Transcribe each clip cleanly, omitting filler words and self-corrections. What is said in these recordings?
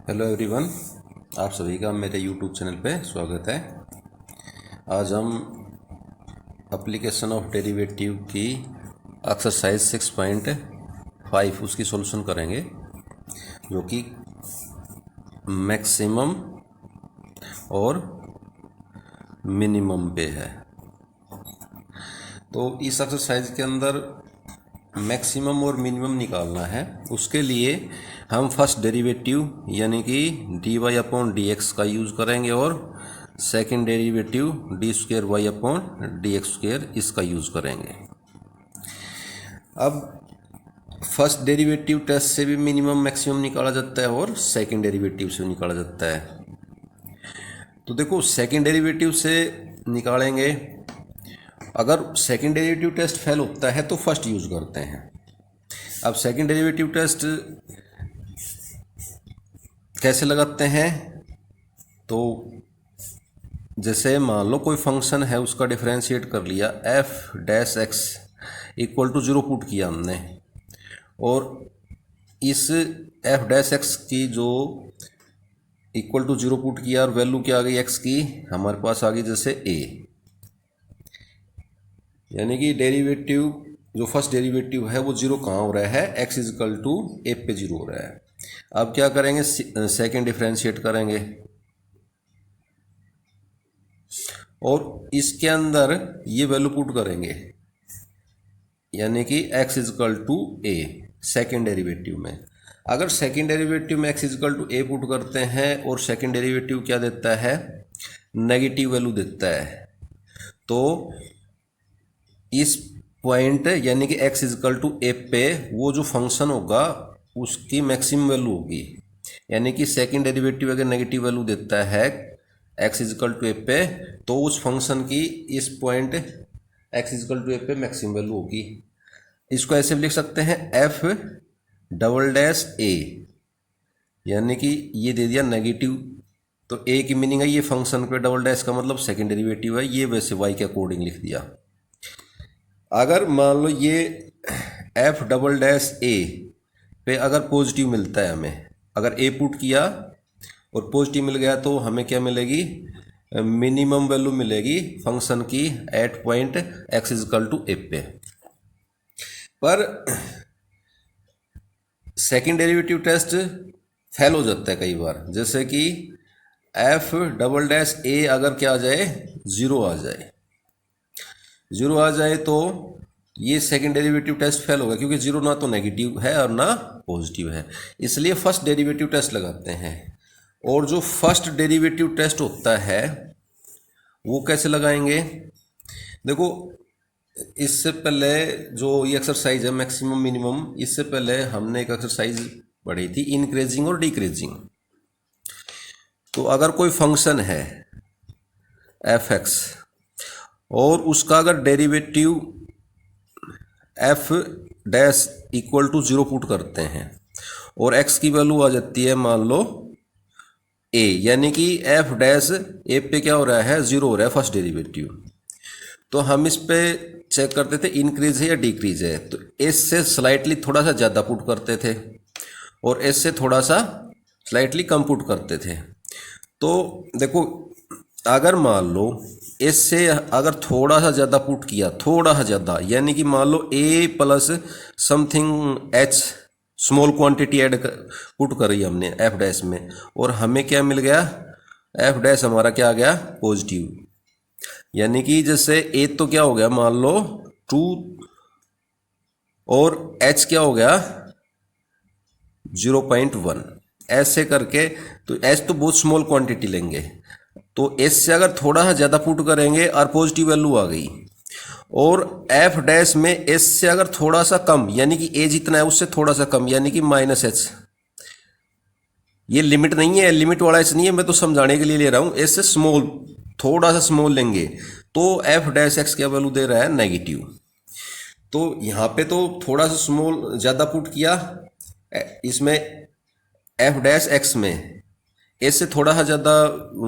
Hello everyone, आप सभी का मेरे यूट्यूब चैनल पे स्वागत है। आज हम एप्लीकेशन ऑफ डेरिवेटिव की एक्सरसाइज 6.5 उसकी सॉल्यूशन करेंगे, जो कि मैक्सिमम और मिनिमम पे है। तो इस एक्सरसाइज के अंदर मैक्सिमम और मिनिमम निकालना है। उसके लिए हम फर्स्ट डेरिवेटिव यानी कि D Y upon D X का यूज़ करेंगे और second derivative D square Y upon D X square इसका यूज़ करेंगे। अब फर्स्ट डेरिवेटिव टेस्ट से भी मिनिमम मैक्सिमम निकाला जाता है और सेकेंड डेरिवेटिव से निकाला जाता है। तो देखो, सेकेंड डेरिवेटिव से निकालेंगे। अगर सेकेंड डेरिवेटिव टेस्ट फेल होता है तो फर्स्ट यूज़ करते हैं। अब सेकेंड डेरिवेटिव टेस्ट कैसे लगाते हैं? तो जैसे मान लो कोई फंक्शन है, उसका डिफरेंशिएट कर लिया, F dash X equal to 0 put किया हमने, और इस एफ डैश एक्स की जो इक्वल टू 0 पुट किया और वैल्यू क्या आ गई एक्स की, हमारे पास आ गई जैसे ए, यानी कि डेरिवेटिव जो फर्स्ट डेरिवेटिव है वो 0 कहाँ हो रहा है, एक्स इजकल टू ए पे 0 हो रहा है। अब क्या करेंगे, सेकेंड डिफरेंशिएट करेंगे और इसके अंदर ये वैल्यू पुट करेंगे, यानी कि x equal to A second derivative में। अगर सेकेंड डेरिवेटिव में x equal to A put करते हैं और सेकेंड डेरिवेटिव क्या देता है, नेगेटिव वैल्यू देता है, तो इस पॉइंट यानी कि x इजकल टू ए पे वो जो फंक्शन होगा उसकी मैक्सिमम वैल्यू होगी। यानी कि सेकेंड डेरिवेटिव अगर नेगेटिव वैल्यू देता है x इजकल टू ए पे, तो उस फंक्शन की इस point x equal to A पे मैक्सिमम वैल्यू होगी। इसको ऐसे भी लिख सकते हैं, f डबल डैश ए, यानी कि ये दे दिया नेगेटिव, तो a की मीनिंग है ये फंक्शन पे डबल डैश का मतलब सेकेंड डेरिवेटिव है, ये वैसे y के अकॉर्डिंग लिख दिया। अगर मान लो ये f डबल डैश ए पे अगर पॉजिटिव मिलता है हमें, अगर a पुट किया और पॉजिटिव मिल गया, तो हमें क्या मिलेगी, मिनिमम वैल्यू मिलेगी फंक्शन की at point x equal to A पे। पर सेकेंड डेरिवेटिव टेस्ट फेल हो जाता है कई बार, जैसे कि f डबल डैश ए अगर क्या आ जाए, 0 आ जाए, 0 आ जाए तो ये सेकेंड डेरिवेटिव टेस्ट फेल होगा, क्योंकि 0 ना तो नेगेटिव है और ना पॉजिटिव है। इसलिए फर्स्ट डेरिवेटिव टेस्ट लगाते हैं। और जो फर्स्ट डेरिवेटिव टेस्ट होता है वो कैसे लगाएंगे? देखो, इससे पहले जो ये एक्सरसाइज है मैक्सिमम मिनिमम, इससे पहले हमने एक एक्सरसाइज पढ़ी थी इंक्रीजिंग और डिक्रीजिंग। तो अगर कोई फंक्शन है एफ एक्स और उसका अगर derivative F dash equal to 0 put करते हैं और एक्स की वैल्यू आ जाती है मान लो ए, यानी कि एफ डैश ए पे क्या हो रहा है, 0 हो रहा है फर्स्ट डेरिवेटिव, तो हम इस पे चेक करते थे इंक्रीज है या डिक्रीज है। तो एस से स्लाइटली थोड़ा सा ज़्यादा पुट करते थे और एस से थोड़ा सा स्लाइटली कम पुट करते थे। तो देखो, अगर मान लो एस से अगर थोड़ा सा ज़्यादा पुट किया, थोड़ा सा ज़्यादा, यानी कि मान लो A plus something H small quantity add put करी हमने एफ डैश में, और हमें क्या मिल गया, एफ डैश हमारा क्या आ गया, पॉजिटिव। यानी कि जैसे ए तो क्या हो गया मान लो 2 और एच क्या हो गया 0.1, ऐसे करके। तो एच तो बहुत स्मॉल क्वांटिटी लेंगे, तो एस से अगर थोड़ा सा ज़्यादा पुट करेंगे और पॉजिटिव वैल्यू आ गई, और एफ डैश में एस से अगर थोड़ा सा कम, यानी कि ए जितना है उससे थोड़ा सा कम, यानी कि माइनस एच, ये लिमिट नहीं है, लिमिट वाला एच नहीं है, मैं तो समझाने के लिए ले रहा हूँ। एस से स्मॉल, थोड़ा सा स्मॉल लेंगे तो एफ डैश एक्स क्या वैल्यू दे रहा है, नेगेटिव। तो यहाँ पे तो थोड़ा सा स्मॉल ज़्यादा पुट किया इसमें एफ डैश एक्स में, एस से थोड़ा सा ज़्यादा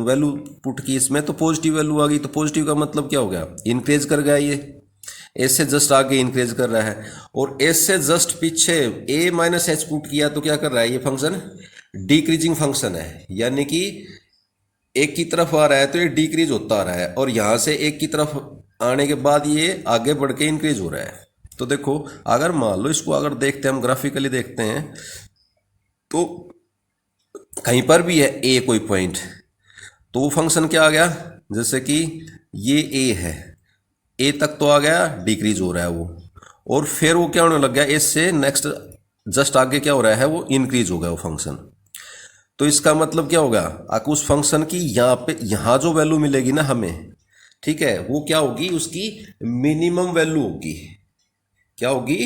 वैल्यू पुट की इसमें, तो पॉजिटिव वैल्यू आ गई। तो पॉजिटिव का मतलब क्या हो गया, इंक्रीज कर गया, ये एस से जस्ट आगे इंक्रीज कर रहा है। और एस से जस्ट पीछे ए माइनस एच पुट किया तो क्या कर रहा है ये फंक्शन, डिक्रीजिंग फंक्शन है, यानी कि एक की तरफ आ रहा है तो ये डिक्रीज होता आ रहा है, और यहाँ से एक की तरफ आने के बाद ये आगे बढ़ के इंक्रीज हो रहा है। तो देखो अगर मान लो इसको अगर देखते हैं हम ग्राफिकली देखते हैं तो कहीं पर भी है ए कोई पॉइंट, तो वो फंक्शन क्या आ गया, जैसे कि ये ए है, ए तक तो आ गया, डिक्रीज हो रहा है वो, और फिर वो क्या होने लग गया, इससे नेक्स्ट जस्ट आगे क्या हो रहा है, वो इंक्रीज हो गया वो फंक्शन। तो इसका मतलब क्या होगा, अगर उस फंक्शन की यहाँ पे यहाँ जो वैल्यू मिलेगी ना हमें, ठीक है, वो क्या होगी, उसकी मिनिमम वैल्यू होगी। क्या होगी,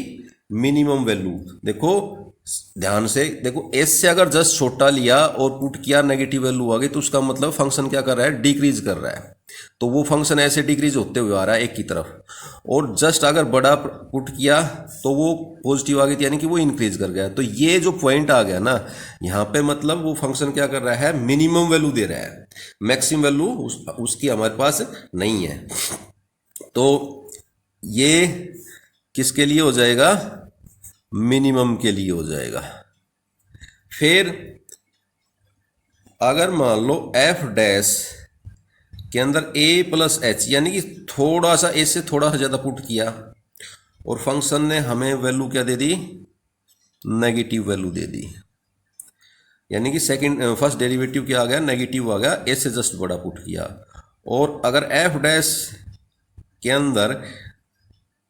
मिनिमम वैल्यू। देखो ध्यान से देखो, एस से अगर जस्ट छोटा लिया और पुट किया नेगेटिव वैल्यू आ गई, तो उसका मतलब फंक्शन क्या कर रहा है, डिक्रीज कर रहा है। तो वो फंक्शन ऐसे डिक्रीज होते हुए आ रहा है एक की तरफ, और जस्ट अगर बड़ा पुट किया तो वो पॉजिटिव आ गई, यानी कि वो इंक्रीज कर गया। तो ये जो पॉइंट आ गया ना यहाँ पे, मतलब वो फंक्शन क्या कर रहा है, मिनिमम वैल्यू दे रहा है, मैक्सिमम वैल्यू उसकी हमारे पास नहीं है। तो ये किसके लिए हो जाएगा, मिनिमम के लिए हो जाएगा। फिर अगर मान लो एफ डैश के अंदर ए प्लस एच, यानी कि थोड़ा सा ए से थोड़ा सा ज़्यादा पुट किया, और फंक्शन ने हमें वैल्यू क्या दे दी, नेगेटिव वैल्यू दे दी, यानी कि फर्स्ट डेरिवेटिव क्या आ गया, नेगेटिव आ गया, ए से जस्ट बड़ा पुट किया। और अगर एफ डैश के अंदर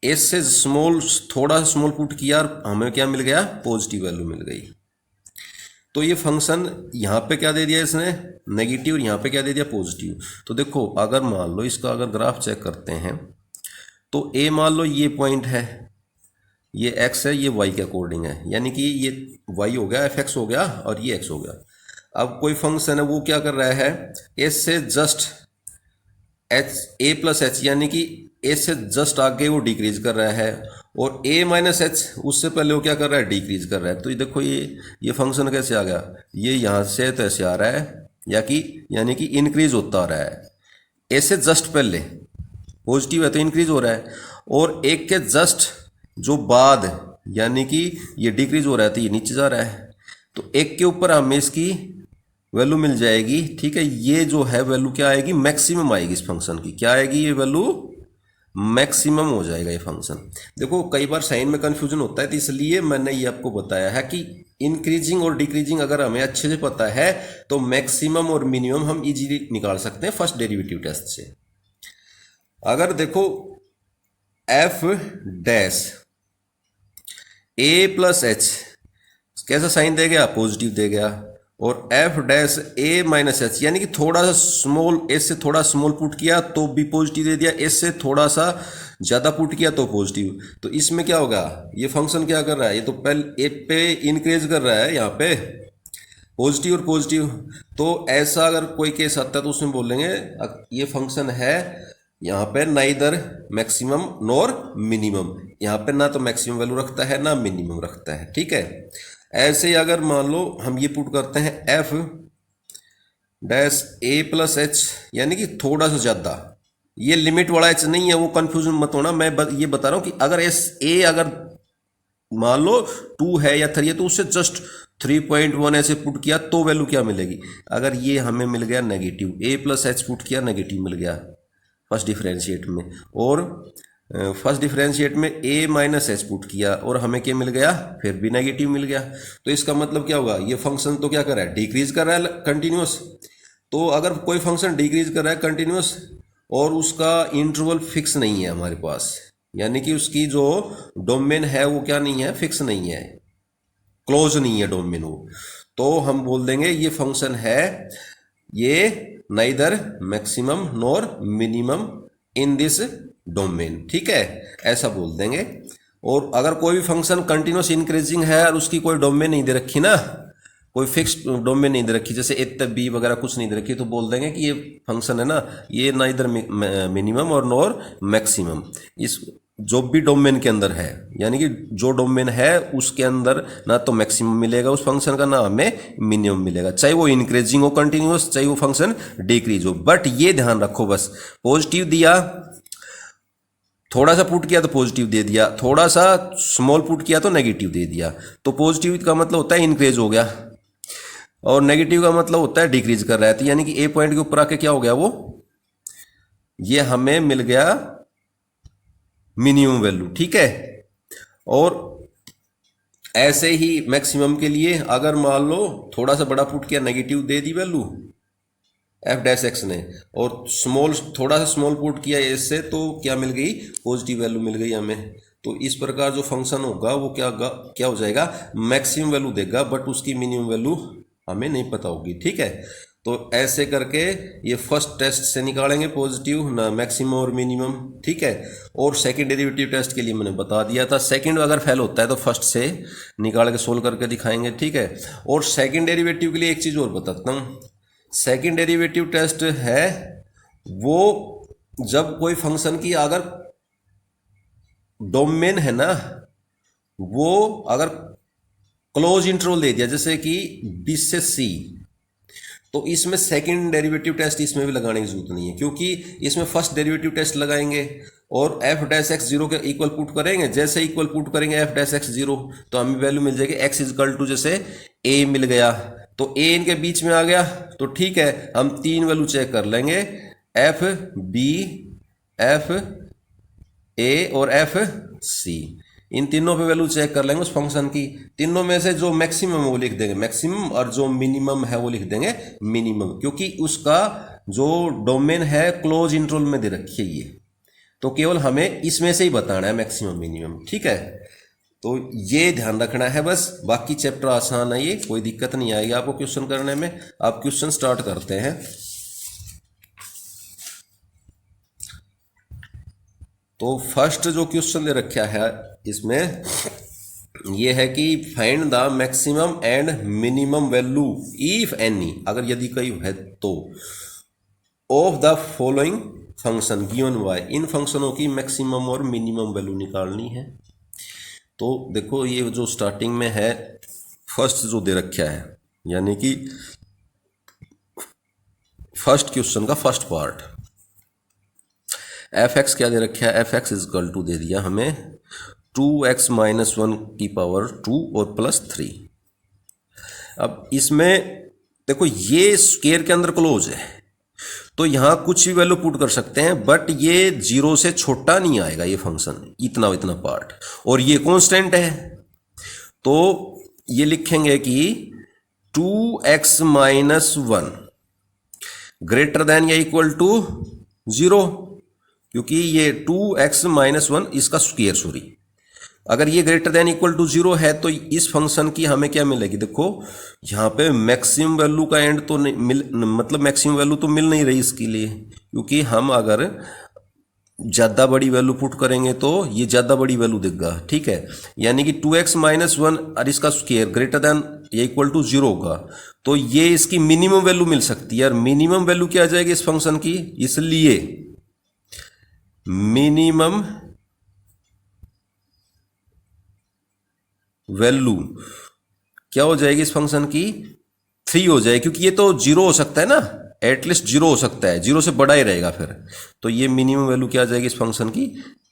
ए से स्मॉल थोड़ा स्मॉल पुट किया और हमें क्या मिल गया, पॉजिटिव वैल्यू मिल गई। तो ये फंक्शन यहाँ पे क्या दे दिया इसने, नेगेटिव, और यहाँ पे क्या दे दिया, पॉजिटिव। तो देखो अगर मान लो इसका अगर ग्राफ चेक करते हैं तो ए मान लो ये पॉइंट है, ये एक्स है, ये वाई के अकॉर्डिंग है, यानी कि ये वाई हो गया, एफ एक्स हो गया, और ये एक्स हो गया। अब कोई फंक्शन है वो क्या कर रहा है, ए से जस्ट एच, ए प्लस एच, यानी कि ए से जस्ट आगे वो डिक्रीज कर रहा है, और ए माइनस एच उससे पहले वो क्या कर रहा है, डिक्रीज कर रहा है। तो ये देखो ये फंक्शन कैसे आ गया, ये यहाँ से तो ऐसे आ रहा है, यानी कि इंक्रीज होता आ रहा है। ए से जस्ट पहले पॉजिटिव है तो इंक्रीज हो रहा है, और एक के जस्ट जो बाद यानी कि ये डिक्रीज हो रहा है तो ये नीचे जा रहा है। तो एक के ऊपर हमें इसकी वैल्यू मिल जाएगी, ठीक है, ये जो है वैल्यू क्या आएगी, मैक्सिमम आएगी इस फंक्शन की। क्या आएगी, ये वैल्यू मैक्सिमम हो जाएगा ये फंक्शन। देखो कई बार साइन में कंफ्यूजन होता है, तो इसलिए मैंने ये आपको बताया है कि इंक्रीजिंग और डिक्रीजिंग अगर हमें अच्छे से पता है तो मैक्सिमम और मिनिमम हम इजीली निकाल सकते हैं फर्स्ट डेरिवेटिव टेस्ट से। अगर देखो एफ डैश ए प्लस एच कैसा साइन दे गया, पॉजिटिव दे गया, और एफ डैश ए माइनस एच, यानी कि थोड़ा सा स्मॉल, एस से थोड़ा स्मॉल पुट किया तो भी पॉजिटिव दे दिया, एस से थोड़ा सा ज़्यादा पुट किया तो पॉजिटिव। तो इसमें क्या होगा, ये फंक्शन क्या कर रहा है, ये तो पहले ए पे इंक्रीज कर रहा है, यहाँ पे पॉजिटिव और पॉजिटिव। तो ऐसा अगर कोई केस आता है तो उसमें बोलेंगे ये फंक्शन है यहाँ पे नाइदर मैक्सिमम नॉर मिनिमम, यहाँ पे ना तो मैक्सिमम वैल्यू रखता है ना मिनिमम रखता है, ठीक है। ऐसे ही अगर मान लो हम ये पुट करते हैं एफ डैश ए प्लस एच, यानी कि थोड़ा सा ज़्यादा, ये लिमिट वाला एच नहीं है, वो कंफ्यूजन मत होना। मैं ये बता रहा हूँ कि अगर अगर मान लो 2 है या 3 है तो उससे जस्ट 3.1 ऐसे पुट किया तो वैल्यू क्या मिलेगी। अगर ये हमें मिल गया नेगेटिव, ए प्लस एच पुट किया नेगेटिव मिल गया फर्स्ट डिफरेंशिएट में, और फर्स्ट डिफरेंशिएट में ए माइनस एच पुट किया और हमें क्या मिल गया, फिर भी नेगेटिव मिल गया। तो इसका मतलब क्या होगा, ये फंक्शन तो क्या कर रहा है, डिक्रीज कर रहा है कंटिन्यूस। तो अगर कोई फंक्शन डिक्रीज कर रहा है कंटिन्यूस और उसका इंटरवल फिक्स नहीं है हमारे पास, यानी कि उसकी जो डोमेन है वो क्या नहीं है, फिक्स नहीं है, क्लोज नहीं है डोमेन वो, तो हम बोल देंगे ये फंक्शन है ये neither maximum nor minimum in this domain, ठीक है, ऐसा बोल देंगे। और अगर कोई भी फंक्शन कंटिन्यूस इंक्रीजिंग है और उसकी कोई डोमेन नहीं दे रखी ना, कोई फिक्स डोमेन नहीं दे रखी, जैसे ए तक बी वगैरह कुछ नहीं दे रखी, तो बोल देंगे कि ये फंक्शन है ना, ये नाइदर मिनिमम और नॉर मैक्सिमम, इस जो भी डोमेन के अंदर है, यानी कि जो डोमेन है उसके अंदर ना तो मैक्सिमम मिलेगा उस फंक्शन का, ना हमें मिनिमम मिलेगा, चाहे वो इंक्रीजिंग हो कंटिन्यूस, चाहे वो फंक्शन डिक्रीज हो। बट ये ध्यान रखो बस, पॉजिटिव दिया, थोड़ा सा पुट किया तो पॉजिटिव दे दिया, थोड़ा सा स्मॉल पुट किया तो नेगेटिव दे दिया, तो पॉजिटिव का मतलब होता है इंक्रीज हो गया। और नेगेटिव का मतलब होता है डिक्रीज कर रहा है, तो यानी कि ए पॉइंट के ऊपर आके क्या हो गया, वो ये हमें मिल गया मिनिमम वैल्यू, ठीक है। और ऐसे ही मैक्सिमम के लिए अगर मान लो थोड़ा सा बड़ा पुट किया, नेगेटिव दे दी वैल्यू एफ डैश एक्स ने, और स्मॉल थोड़ा सा स्मॉल पुट किया इससे, तो क्या मिल गई, पॉजिटिव वैल्यू मिल गई हमें। तो इस प्रकार जो फंक्शन होगा वो क्या हो जाएगा, मैक्सिमम वैल्यू देगा, बट उसकी मिनिमम वैल्यू हमें नहीं पता होगी, ठीक है। तो ऐसे करके ये फर्स्ट टेस्ट से निकालेंगे पॉजिटिव ना मैक्सिमम और मिनिमम, ठीक है। और सेकंड डेरिवेटिव टेस्ट के लिए मैंने बता दिया था, सेकंड अगर फेल होता है तो फर्स्ट से निकाल के सोल्व करके दिखाएंगे, ठीक है। और सेकंड डेरिवेटिव के लिए एक चीज़ और बताता हूँ, सेकंड डेरिवेटिव टेस्ट है वो जब कोई फंक्शन की अगर डोमेन है ना, वो अगर क्लोज इंटरवल दे दिया जैसे कि बी से सी, तो इसमें सेकंड डेरिवेटिव टेस्ट इसमें भी लगाने की जरूरत नहीं है, क्योंकि इसमें फर्स्ट डेरिवेटिव टेस्ट लगाएंगे और एफ डैश एक्स जीरो के इक्वल पुट करेंगे, जैसे इक्वल पुट करेंगे एफ डैश एक्स जीरो तो हमें वैल्यू मिल जाएगी एक्स इजकल टू, जैसे ए मिल गया तो ए इनके बीच में आ गया, तो ठीक है हम तीन वैल्यू चेक कर लेंगे, एफ बी, एफ ए और एफ सी, इन तीनों पे वैल्यू चेक कर लेंगे उस फंक्शन की। तीनों में से जो मैक्सिमम है वो लिख देंगे मैक्सिमम, और जो मिनिमम है वो लिख देंगे मिनिमम, क्योंकि उसका जो डोमेन है क्लोज इंटरवल में दे रखी है ये, तो केवल हमें इसमें से ही बताना है मैक्सिमम मिनिमम, ठीक है। तो ये ध्यान रखना है बस, बाकी चैप्टर आसान है, ये कोई दिक्कत नहीं आएगी आपको क्वेश्चन करने में। आप क्वेश्चन स्टार्ट करते हैं। तो फर्स्ट जो क्वेश्चन दे रखा है इसमें ये है कि find the maximum and minimum value if any, अगर यदि कोई है तो, of the following function given Y, इन फंक्शनों की मैक्सिमम और मिनिमम वैल्यू निकालनी है। तो देखो ये जो स्टार्टिंग में है फर्स्ट जो दे रखा है, यानी कि फर्स्ट क्वेश्चन का फर्स्ट पार्ट, एफ एक्स क्या दे रखा है, एफ एक्स इजकल टू दे दिया हमें 2x माइनस 1 की पावर 2 और प्लस 3। अब इसमें देखो ये स्क्वायर के अंदर क्लोज है, तो यहां कुछ भी वैल्यू पुट कर सकते हैं, बट ये जीरो से छोटा नहीं आएगा ये फंक्शन, इतना इतना पार्ट, और ये कांस्टेंट है, तो ये लिखेंगे कि 2x माइनस 1 ग्रेटर देन या इक्वल टू 0, क्योंकि ये 2x माइनस 1 इसका स्क्वायर, सॉरी, अगर ये ग्रेटर देन इक्वल टू 0 है तो इस फंक्शन की हमें क्या मिलेगी, देखो यहाँ पे मैक्सिमम वैल्यू का एंड तो नहीं मतलब मैक्सिमम वैल्यू तो मिल नहीं रही इसके लिए, क्योंकि हम अगर ज़्यादा बड़ी वैल्यू पुट करेंगे तो ये ज़्यादा बड़ी वैल्यू देगा, ठीक है। यानी कि 2x माइनस 1 और इसका स्क्वायर ग्रेटर देन या इक्वल टू 0 होगा, तो ये इसकी मिनिमम वैल्यू मिल सकती है। और मिनिमम वैल्यू क्या आ जाएगी इस फंक्शन की, इसलिए मिनिमम वैल्यू क्या हो जाएगी इस फंक्शन की, 3 हो जाएगी, क्योंकि ये तो 0 हो सकता है ना, एटलीस्ट 0 हो सकता है, 0 से बड़ा ही रहेगा फिर, तो ये मिनिमम वैल्यू क्या आ जाएगी इस फंक्शन की,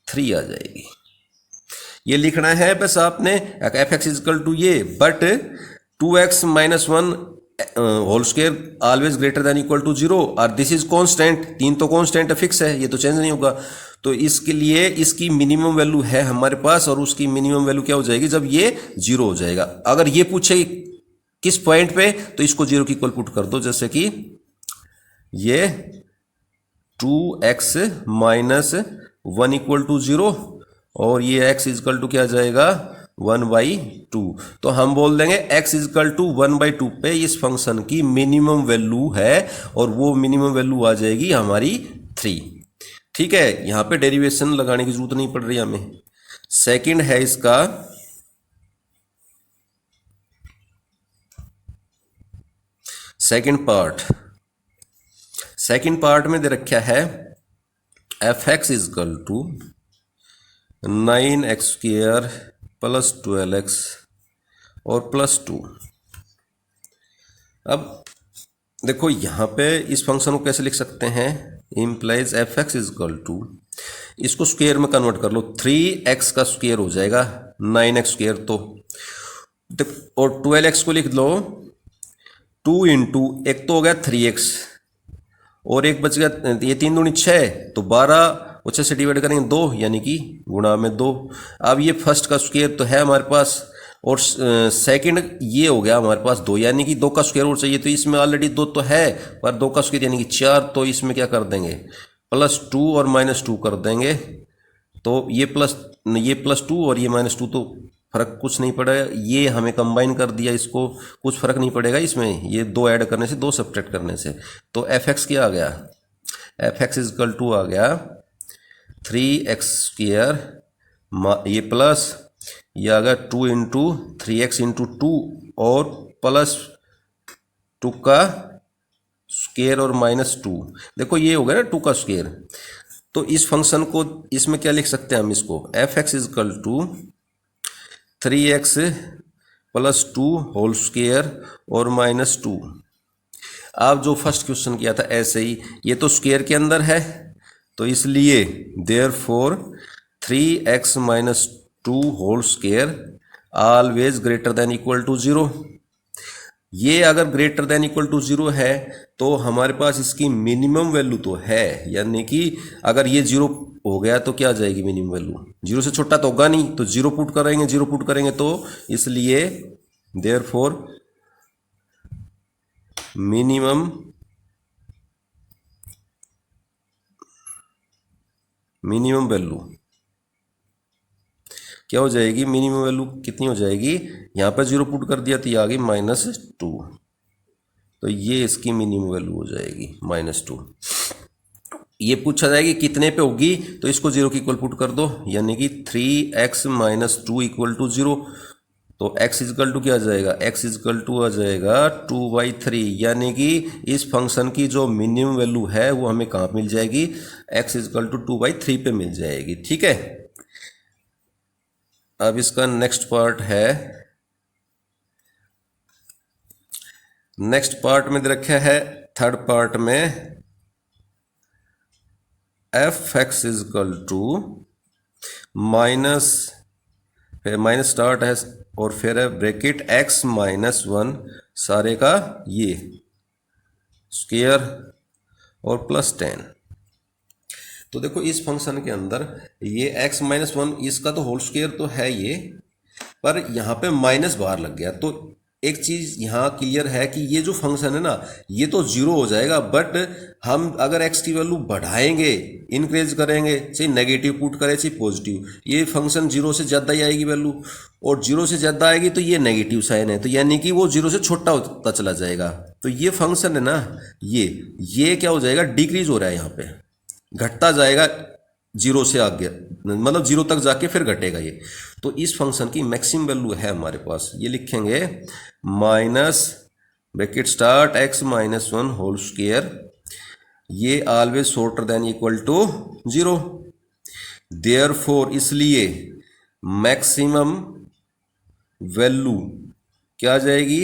3 आ जाएगी। ये लिखना है बस आपने, एफ एक्स इजकल टू ये, but 2x minus 1 whole square always greater than equal to 0, और दिस इज कांस्टेंट, 3 तो कांस्टेंट है, फिक्स है, ये तो चेंज नहीं होगा, तो इसके लिए इसकी मिनिमम वैल्यू है हमारे पास, और उसकी मिनिमम वैल्यू क्या हो जाएगी जब ये 0 हो जाएगा। अगर ये पूछे किस पॉइंट पे, तो इसको 0 की इक्वल पुट कर दो, जैसे कि ये 2x माइनस 1 इक्वल टू 0 और ये x इजकल टू क्या जाएगा 1/2, तो हम बोल देंगे x इजकल टू 1/2 पे इस फंक्शन की मिनिमम वैल्यू है, और वो मिनिमम वैल्यू आ जाएगी हमारी 3, ठीक है। यहां पे डेरिवेशन लगाने की जरूरत नहीं पड़ रही हमें। सेकंड है इसका सेकंड पार्ट में दे रखा है F X equal to 9x² plus 12x और प्लस 2। अब देखो यहां पे इस फंक्शन को कैसे लिख सकते हैं, implies F X equal to, इसको स्क्वायर में कन्वर्ट कर लो, 3x का स्क्वायर हो जाएगा 9x², तो और 12x को लिख लो 2 इंटू एक तो हो गया 3x और एक बच गया, ये 3 दूनी 6 तो 12 और 6 से डिवाइड करेंगे 2 यानी कि गुणा में 2। अब ये फर्स्ट का स्क्वायर तो है हमारे पास और सेकंड ये हो गया हमारे पास 2 यानी कि 2 का स्क्वायर और चाहिए, तो इसमें ऑलरेडी 2 तो है पर 2 का स्क्वायर यानी कि 4, तो इसमें क्या कर देंगे +2 और -2 कर देंगे। तो ये +2 और ये -2 तो फर्क कुछ नहीं पड़ेगा, ये हमें कंबाइन कर दिया, इसको कुछ फर्क नहीं पड़ेगा इसमें, ये 2 ऐड करने से 2 सब्ट्रैक्ट करने से। तो fx क्या आ गया, fx इजकल टू आ गया 3x², ये प्लस ये आ गया 2 इंटू 3x इंटू 2 और +2 का स्क्वायर और -2। देखो ये हो गया ना 2 का स्क्वायर, तो इस फंक्शन को इसमें क्या लिख सकते हैं हम, इसको fx equal to 3x + 2 whole square और -2। आप जो फर्स्ट क्वेश्चन किया था ऐसे ही, ये तो स्क्वायर के अंदर है तो इसलिए therefore 3x - 2 whole square always greater than equal to 0। ये अगर ग्रेटर देन इक्वल टू 0 है तो हमारे पास इसकी मिनिमम वैल्यू तो है, यानी कि अगर ये 0 हो गया तो क्या आ जाएगी मिनिमम वैल्यू, 0 से छोटा तो होगा नहीं, तो 0 पुट करेंगे तो इसलिए देयरफॉर मिनिमम वैल्यू क्या हो जाएगी, मिनिमम वैल्यू कितनी हो जाएगी, यहाँ पर 0 पुट कर दिया तो ये आ गई -2, तो ये इसकी मिनिमम वैल्यू हो जाएगी -2। ये पूछा जाएगी कितने पे होगी, तो इसको 0 की इक्वल पुट कर दो, यानी कि 3x - 2 इक्वल टू 0। तो x इजकल टू क्या आ जाएगा, x इजकल टू आ जाएगा 2/3, यानी कि इस फंक्शन की जो मिनिमम वैल्यू है वो हमें कहाँ मिल जाएगी, x इजकल टू 2/3 पे मिल जाएगी। ठीक है, अब इसका नेक्स्ट पार्ट है, नेक्स्ट पार्ट में दे रखा है थर्ड पार्ट में f(x) इजकल टू माइनस, फिर माइनस स्टार्ट है और फिर है ब्रैकेट x - 1 सारे का ये स्क्वायर और +10। तो देखो इस फंक्शन के अंदर ये x - 1 इसका तो होल स्क्वायर तो है ये, पर यहाँ पे माइनस बाहर लग गया, तो एक चीज़ यहाँ क्लियर है कि ये जो फंक्शन है ना ये तो 0 हो जाएगा, बट हम अगर x की वैल्यू बढ़ाएंगे, इंक्रीज करेंगे, चाहे नेगेटिव पुट करें चाहे पॉजिटिव, ये फंक्शन 0 से ज़्यादा ही आएगी वैल्यू, और 0 से ज़्यादा आएगी तो ये नेगेटिव साइन है, तो यानी कि वो 0 से छोटा होता चला जाएगा। तो ये फंक्शन है ना ये क्या हो जाएगा, डिक्रीज हो रहा है, यहाँ पे घटता जाएगा 0 से आगे, मतलब 0 तक जाके फिर घटेगा ये। तो इस फंक्शन की मैक्सिमम वैल्यू है हमारे पास, ये लिखेंगे minus bracket start x - 1 whole square, ये always shorter than equal to 0। Therefore इसलिए मैक्सिमम वैल्यू क्या आ जाएगी,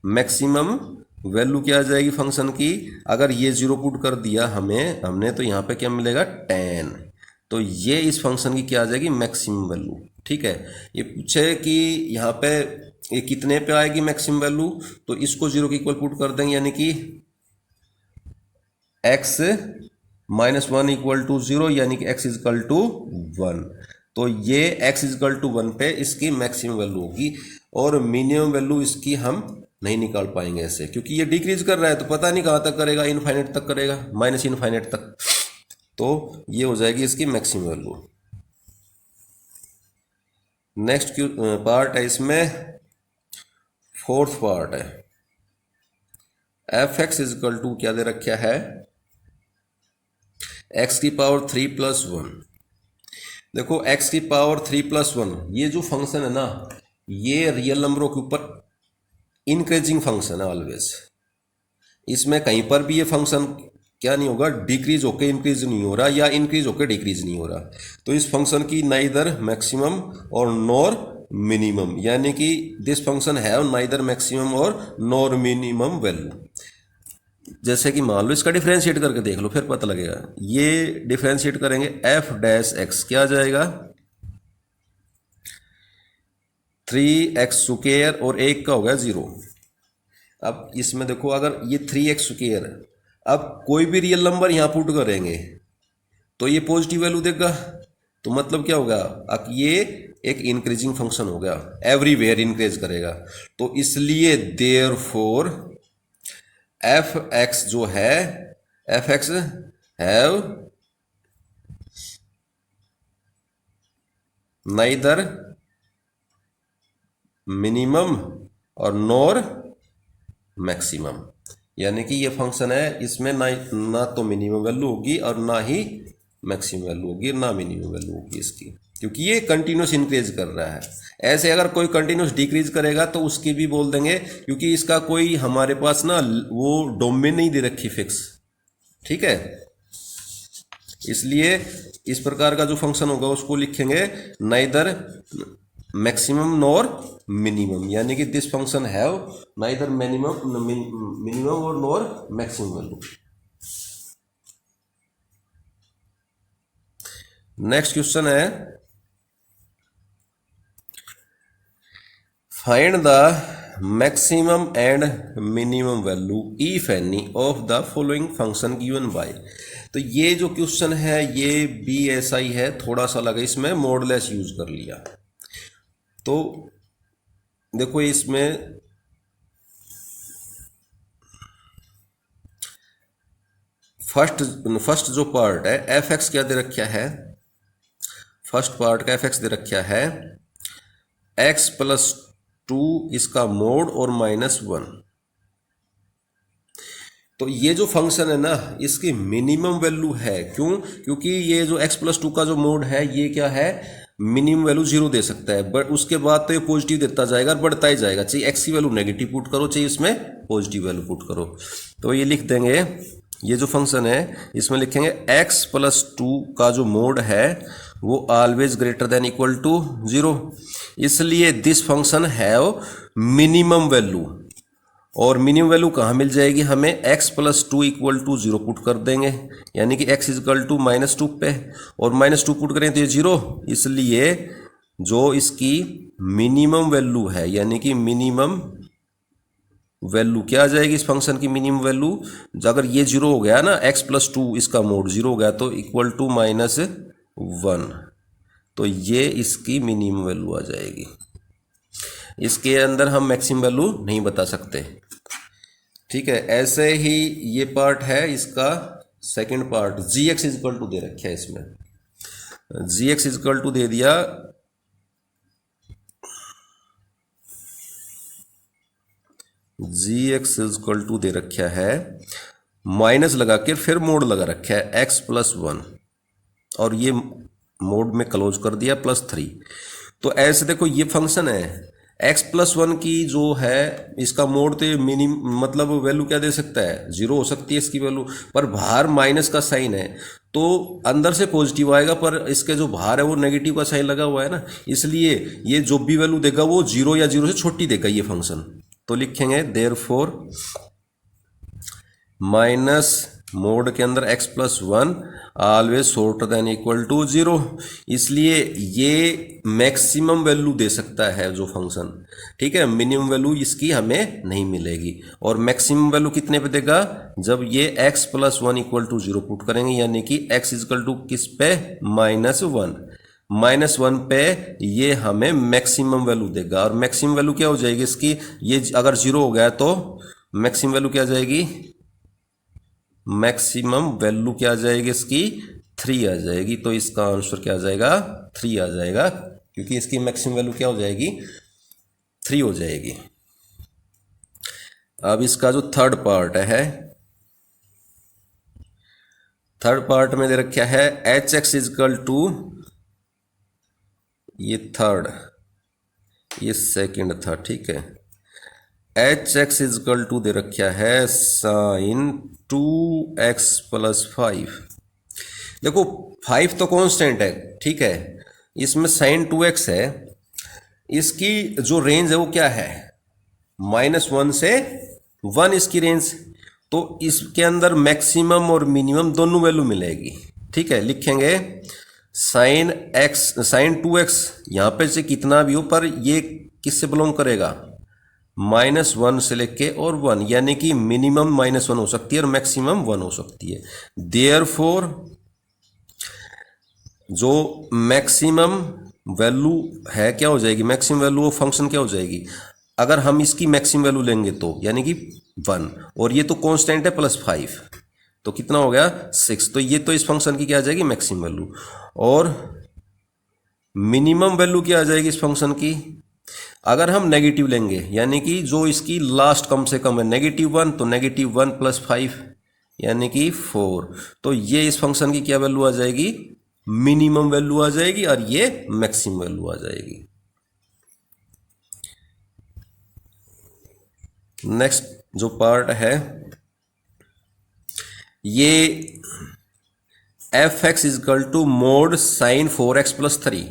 मैक्सिमम वैल्यू क्या आ जाएगी फंक्शन की, अगर ये 0 पुट कर दिया हमने तो यहाँ पे क्या मिलेगा 10, तो ये इस फंक्शन की क्या आ जाएगी मैक्सिमम वैल्यू। ठीक है, ये पूछे कि यहाँ पे ये कितने पे आएगी मैक्सिमम वैल्यू, तो इसको 0 की इक्वल पुट कर देंगे, यानी कि x - 1 इक्वल टू 0, यानी कि x इजकल टू 1, तो ये x इजकल टू 1 पे इसकी मैक्सिमम वैल्यू होगी, और मिनिमम वैल्यू इसकी हम नहीं निकाल पाएंगे ऐसे, क्योंकि ये डिक्रीज कर रहा है तो पता नहीं कहाँ तक करेगा, इनफाइनाइट तक करेगा, -इनफाइनाइट तक, तो ये हो जाएगी इसकी मैक्सिमम वैल्यू। नेक्स्ट पार्ट है इसमें, फोर्थ पार्ट है, f(x) इजकल टू क्या दे रखा है, x की पावर 3 + 1। देखो x की पावर 3 + 1, ये जो फंक्शन है ना ये रियल नंबरों के ऊपर इंक्रीजिंग फंक्शन है ऑलवेज, इसमें कहीं पर भी ये फंक्शन क्या नहीं होगा, डिक्रीज होकर इंक्रीज नहीं हो रहा या इंक्रीज होकर डिक्रीज नहीं हो रहा। तो इस फंक्शन की नाइदर मैक्सिमम और नॉर मिनिमम, यानी कि दिस फंक्शन है नाइदर मैक्सिमम और नॉर मिनिमम वैल्यू। जैसे कि मान लो इसका डिफरेंशिएट करके देख लो फिर पता लगेगा, ये डिफरेंशिएट करेंगे f(x) क्या आ जाएगा 3x² और 1 का हो गया 0, अब इसमें देखो, अगर ये 3x², अब कोई भी रियल नंबर यहाँ पुट करेंगे तो ये पॉजिटिव वैल्यू देगा। तो मतलब क्या होगा, अब ये एक इंक्रीजिंग फंक्शन होगा, एवरीवेयर इंक्रीज करेगा। तो इसलिए देयरफॉर एफ एक्स जो है, F x have neither minimum और नॉर मैक्सिमम, यानी कि ये फंक्शन है, इसमें ना तो मिनिमम वैल्यू होगी और ना ही मैक्सिमम वैल्यू होगी, ना मिनिमम वैल्यू होगी इसकी, क्योंकि ये कंटिन्यूस इंक्रीज कर रहा है। ऐसे अगर कोई कंटिन्यूस डिक्रीज करेगा तो उसकी भी बोल देंगे, क्योंकि इसका कोई हमारे पास ना वो डोमेन नहीं दे रखी फिक्स, ठीक है। इसलिए इस प्रकार का जो फंक्शन होगा उसको लिखेंगे नाइदर मैक्सिमम नॉर मिनिमम, यानी कि this function have neither minimum और nor maximum value. Next question है, find the maximum and minimum value if any of the following function given by. तो ये जो क्वेश्चन है ये भी ऐसा ही है, थोड़ा सा लगा, इसमें मॉडलेस यूज कर लिया। तो देखो इसमें फर्स्ट जो पार्ट है एफ एक्स क्या दे रखा है, फर्स्ट पार्ट का एफ एक्स दे रखा है x+2 इसका मोड और -1। तो ये जो फंक्शन है ना इसकी मिनिमम वैल्यू है, क्यों, क्योंकि ये जो x+2 का जो मोड है ये क्या है, मिनिमम वैल्यू 0 दे सकता है, बट उसके बाद तो ये पॉजिटिव देता जाएगा और बढ़ता ही जाएगा, चाहिए x की वैल्यू नेगेटिव पुट करो चाहिए इसमें पॉजिटिव वैल्यू पुट करो। तो ये लिख देंगे, ये जो फंक्शन है इसमें लिखेंगे x+2 का जो मोड है वो always greater than equal to 0, इसलिए this function have minimum value. और मिनिमम वैल्यू कहाँ मिल जाएगी हमें, x+2 इक्वल टू 0 पुट कर देंगे, यानी कि x इक्वल टू -2 पे, और -2 पुट करें तो ये 0, इसलिए जो इसकी मिनिमम वैल्यू है, यानी कि मिनिमम वैल्यू क्या आ जाएगी इस फंक्शन की मिनिमम वैल्यू, अगर ये 0 हो गया ना, x+2 इसका मोड 0 हो गया तो इक्वल टू -1, तो ये इसकी मिनिमम वैल्यू आ जाएगी। इसके अंदर हम मैक्सिमम वैल्यू नहीं बता सकते, ठीक है। ऐसे ही ये पार्ट है इसका second part, gx equal to दे रखा है इसमें, gx इक्वल टू दे दिया gx इक्वल टू दे रखा है, माइनस लगा के फिर मोड लगा रखा है x+1 और ये मोड में क्लोज कर दिया +3। तो ऐसे देखो ये फंक्शन है, x+1 की जो है इसका मोड तो मतलब वैल्यू क्या दे सकता है, 0 हो सकती है इसकी वैल्यू, पर बाहर माइनस का साइन है तो अंदर से पॉजिटिव आएगा, पर इसके जो बाहर है वो नेगेटिव का साइन लगा हुआ है ना, इसलिए ये जो भी वैल्यू देगा वो 0 या 0 से छोटी देगा ये फंक्शन। तो लिखेंगे देयरफॉर माइनस मोड के अंदर x+1 always shorter than equal to 0, इसलिए ये मैक्सिमम वैल्यू दे सकता है जो फंक्शन, ठीक है। मिनिमम वैल्यू इसकी हमें नहीं मिलेगी, और मैक्सिमम वैल्यू कितने पे देगा, जब ये x+1 इक्वल टू 0 पुट करेंगे, यानी कि x इक्वल टू किस पे, -1 पे ये हमें मैक्सिमम वैल्यू देगा। और मैक्सिमम वैल्यू क्या हो जाएगी इसकी, ये अगर 0 हो गया तो मैक्सिमम वैल्यू क्या आ जाएगी, मैक्सिमम वैल्यू क्या आ जाएगी इसकी 3 आ जाएगी। तो इसका आंसर क्या आ जाएगा, 3 आ जाएगा, क्योंकि इसकी मैक्सिमम वैल्यू क्या हो जाएगी, 3 हो जाएगी। अब इसका जो थर्ड पार्ट है, थर्ड पार्ट में दे रखा है hx इक्वल टू, ये थर्ड, ये सेकंड था, ठीक है। hx इक्वल टू दे रखा है sin 2x+5। देखो 5 तो कांस्टेंट है, ठीक है, इसमें sin 2x है, इसकी जो रेंज है वो क्या है, -1 से 1 इसकी रेंज, तो इसके अंदर मैक्सिमम और मिनिमम दोनों वैल्यू मिलेगी, ठीक है। लिखेंगे sin 2x, यहाँ पे से कितना भी हो, पर ये किससे बिलोंग करेगा, -1 से लेके और 1, यानी कि मिनिमम -1 हो सकती है और मैक्सिमम 1 हो सकती है। देयरफॉर जो मैक्सिमम वैल्यू है क्या हो जाएगी, मैक्सिमम वैल्यू ऑफ फंक्शन क्या हो जाएगी, अगर हम इसकी मैक्सिमम वैल्यू लेंगे तो यानी कि 1, और ये तो कांस्टेंट है +5, तो कितना हो गया 6, तो ये तो इस फंक्शन की क्या आ जाएगी मैक्सिमम वैल्यू। और मिनिमम वैल्यू क्या आ जाएगी इस फंक्शन की, अगर हम नेगेटिव लेंगे यानी कि जो इसकी लास्ट कम से कम है -1, तो -1 + 5 यानी कि 4, तो ये इस फंक्शन की क्या वैल्यू आ जाएगी, मिनिमम वैल्यू आ जाएगी और ये मैक्सिमम वैल्यू आ जाएगी। नेक्स्ट जो पार्ट है ये f(x) = mod sin 4x + 3,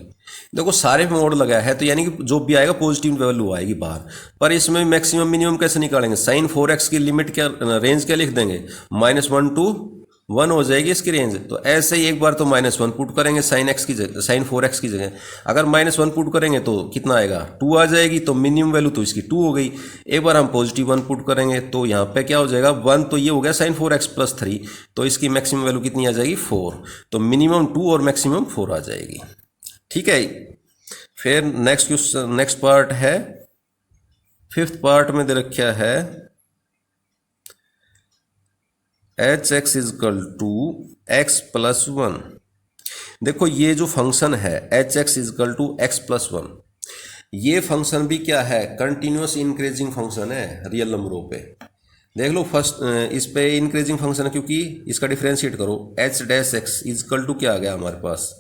देखो सारे में मोड लगा है तो यानी कि जो भी आएगा पॉजिटिव वैल्यू आएगी बाहर, पर इसमें मैक्सिमम मिनिमम कैसे निकालेंगे, sin 4x की लिमिट क्या, रेंज क्या लिख देंगे, -1 to 1 हो जाएगी इसकी रेंज। तो ऐसे ही एक बार तो -1 पुट करेंगे sin x की जगह, sin 4x की जगह, अगर -1 पुट करेंगे तो कितना आएगा 2 आ जाएगी, तो मिनिमम वैल्यू तो इसकी 2 हो गई। एक बार हम +1 पुट करेंगे तो यहाँ पे क्या हो जाएगा 1, तो ये हो गया sin 4x + 3, तो इसकी मैक्सिमम वैल्यू कितनी आ जाएगी 4, तो मिनिमम 2 और मैक्सिमम 4 आ जाएगी। ठीक है, फिर नेक्स्ट क्वेश्चन, नेक्स्ट पार्ट है 5th पार्ट में दे रखा है h(x) = x + 1। देखो ये जो फंक्शन है h(x) = x + 1, ये फंक्शन भी क्या है, कंटिन्यूस इंक्रीजिंग फंक्शन है रियल नंबरों पे। देख लो फर्स्ट इस पे इंक्रीजिंग फंक्शन है क्योंकि इसका डिफरेंशिएट करो, h(x) = क्या आ गया हमारे पास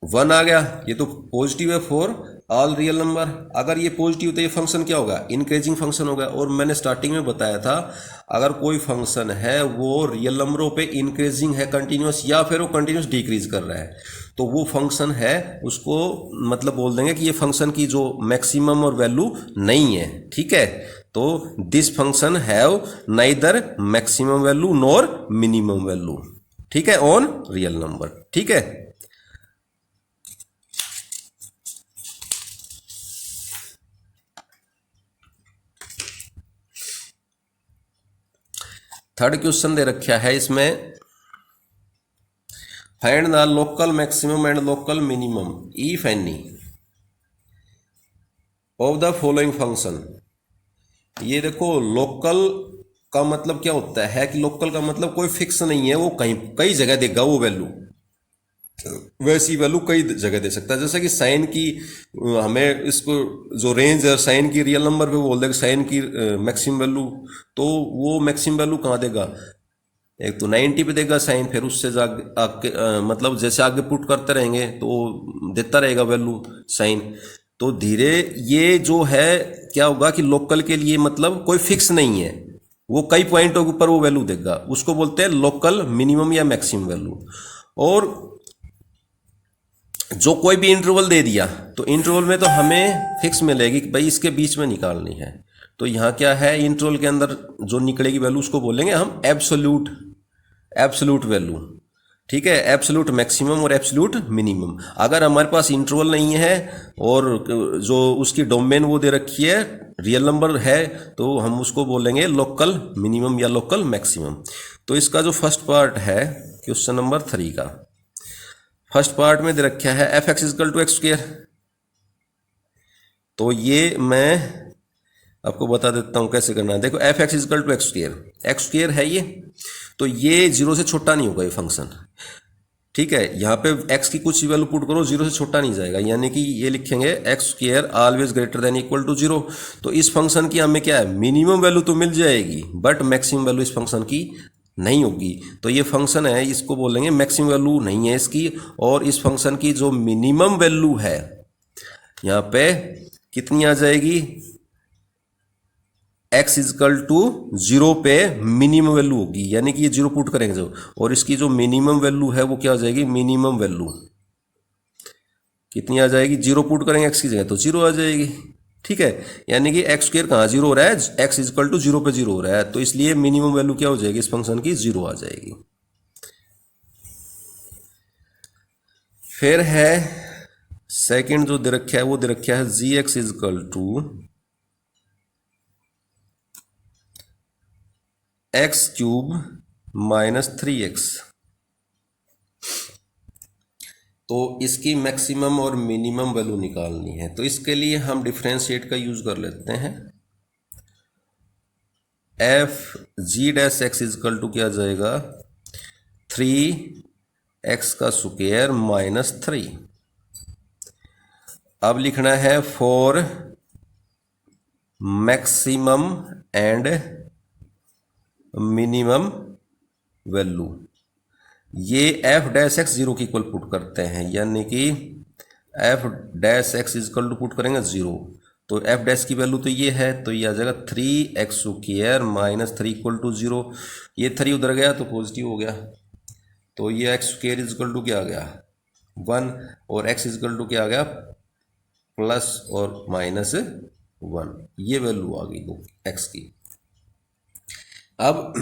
1 आ गया, ये तो पॉजिटिव है फॉर ऑल रियल नंबर। अगर ये पॉजिटिव तो ये फंक्शन क्या होगा, इंक्रीजिंग फंक्शन होगा। और मैंने स्टार्टिंग में बताया था अगर कोई फंक्शन है वो रियल नंबरों पे इंक्रीजिंग है कंटिन्यूस, या फिर वो कंटिन्यूस डिक्रीज कर रहा है, तो वो फंक्शन है उसको मतलब बोल देंगे कि ये फंक्शन की जो मैक्सिमम और वैल्यू नहीं है। ठीक है, तो this function have neither maximum value nor minimum value, ठीक है, ऑन रियल नंबर। ठीक है, थर्ड क्वेश्चन दे रखा है इसमें, find the local maximum and local minimum if any of the following function. ये देखो लोकल का मतलब क्या होता है कि लोकल का मतलब कोई फिक्स नहीं है, वो कहीं कई जगह देगा वो वैल्यू, वैसी वैल्यू कई जगह दे सकता है। जैसे कि साइन की हमें इसको जो रेंज है साइन की रियल नंबर पे बोल देगा साइन की मैक्सिमम वैल्यू, तो वो मैक्सिमम वैल्यू कहाँ देगा, एक तो 90 पे देगा साइन, फिर उससे आगे मतलब जैसे आगे पुट करते रहेंगे तो देता रहेगा वैल्यू साइन। तो धीरे ये जो है क्या होगा कि लोकल के लिए मतलब कोई फिक्स नहीं है, वो कई पॉइंटों के ऊपर वो वैल्यू देगा, उसको बोलते हैं लोकल मिनिमम या मैक्सिमम वैल्यू। और जो कोई भी इंटरवल दे दिया तो इंटरवल में तो हमें फिक्स मिलेगी कि भाई इसके बीच में निकालनी है, तो यहाँ क्या है इंटरवल के अंदर जो निकलेगी वैल्यू उसको बोलेंगे हम एब्सोल्यूट वैल्यू। ठीक है, एब्सोल्यूट मैक्सिमम और एब्सोल्यूट मिनिमम। अगर हमारे पास इंटरवल नहीं है और जो उसकी डोमेन वो दे रखी है रियल नंबर है, तो हम उसको बोलेंगे लोकल मिनिमम या लोकल मैक्सिमम। तो इसका जो फर्स्ट पार्ट है क्वेश्चन नंबर 3 का, फर्स्ट पार्ट में दे रखा है f(x) = x²। तो ये मैं आपको बता देता हूं कैसे करना है। देखो f(x) = x², है ये, तो ये 0 से छोटा नहीं होगा ये फंक्शन। ठीक है, यहाँ पे x की कुछ वैल्यू पुट करो 0 से छोटा नहीं जाएगा, यानी कि ये लिखेंगे x² always greater than equal to 0। तो इस फंक्शन की हमें क्या है मिनिमम वैल्यू तो मिल जाएगी बट मैक्सिमम वैल्यू इस फंक्शन की नहीं होगी। तो ये फंक्शन है इसको बोलेंगे मैक्सिमम वैल्यू नहीं है इसकी, और इस फंक्शन की जो मिनिमम वैल्यू है यहाँ पे कितनी आ जाएगी, x = 0 पे मिनिमम वैल्यू होगी, यानी कि ये 0 पुट करेंगे जो, और इसकी जो मिनिमम वैल्यू है वो क्या हो जाएगी, मिनिमम वैल्यू कितनी आ जाएगी, 0 पुट करेंगे x की जगह तो 0 आ जाएगी। ठीक है, यानी कि x² कहाँ 0 हो रहा है, x = 0 पे 0 हो रहा है, तो इसलिए मिनिमम वैल्यू क्या हो जाएगी इस फंक्शन की 0 आ जाएगी। फिर है सेकंड जो दे रखा है वो दे रखा है g(x) = x cube minus 3x। तो इसकी मैक्सिमम और मिनिमम वैल्यू निकालनी है, तो इसके लिए हम डिफरेंशिएट का यूज कर लेते हैं। F G dash X equal to क्या जाएगा 3x का स्क्वायर माइनस 3। अब लिखना है for maximum and minimum value. ये एफ डैश एक्स जीरो की इक्वल पुट करते हैं, यानी कि F dash X equal to put करेंगे जीरो, तो एफ डैश की वैल्यू तो ये है, तो ये आ जाएगा 3x square minus 3 equal to zero. ये 3 उधर गया तो पॉजिटिव हो गया, तो ये एक्स स्क्वायर इजकल टू क्या आ गया 1, और एक्स इजकल टू क्या आ गया प्लस और माइनस 1। ये वैल्यू आ गई दो एक्स की। अब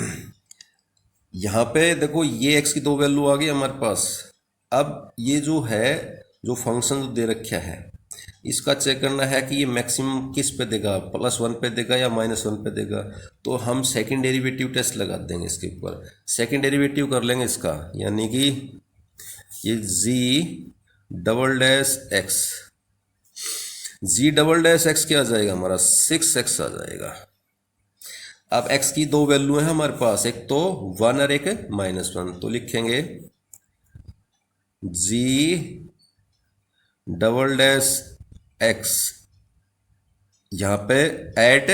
यहाँ पे देखो ये एक्स की दो वैल्यू आ गई हमारे पास। अब ये जो है जो फंक्शन जो दे रखा है इसका चेक करना है कि ये मैक्सिमम किस पे देगा, +1 पे देगा या -1 पे देगा। तो हम सेकंड डेरिवेटिव टेस्ट लगा देंगे इसके ऊपर। सेकंड डेरिवेटिव कर लेंगे इसका, यानी कि ये जी डबल डैश एक्स, जी डबल डैश एक्स क्या आ जाएगा हमारा 6x आ जाएगा। अब x की दो वैल्यू है हमारे पास, एक तो 1 और एक -1, तो लिखेंगे g डबल डैश x यहाँ पे at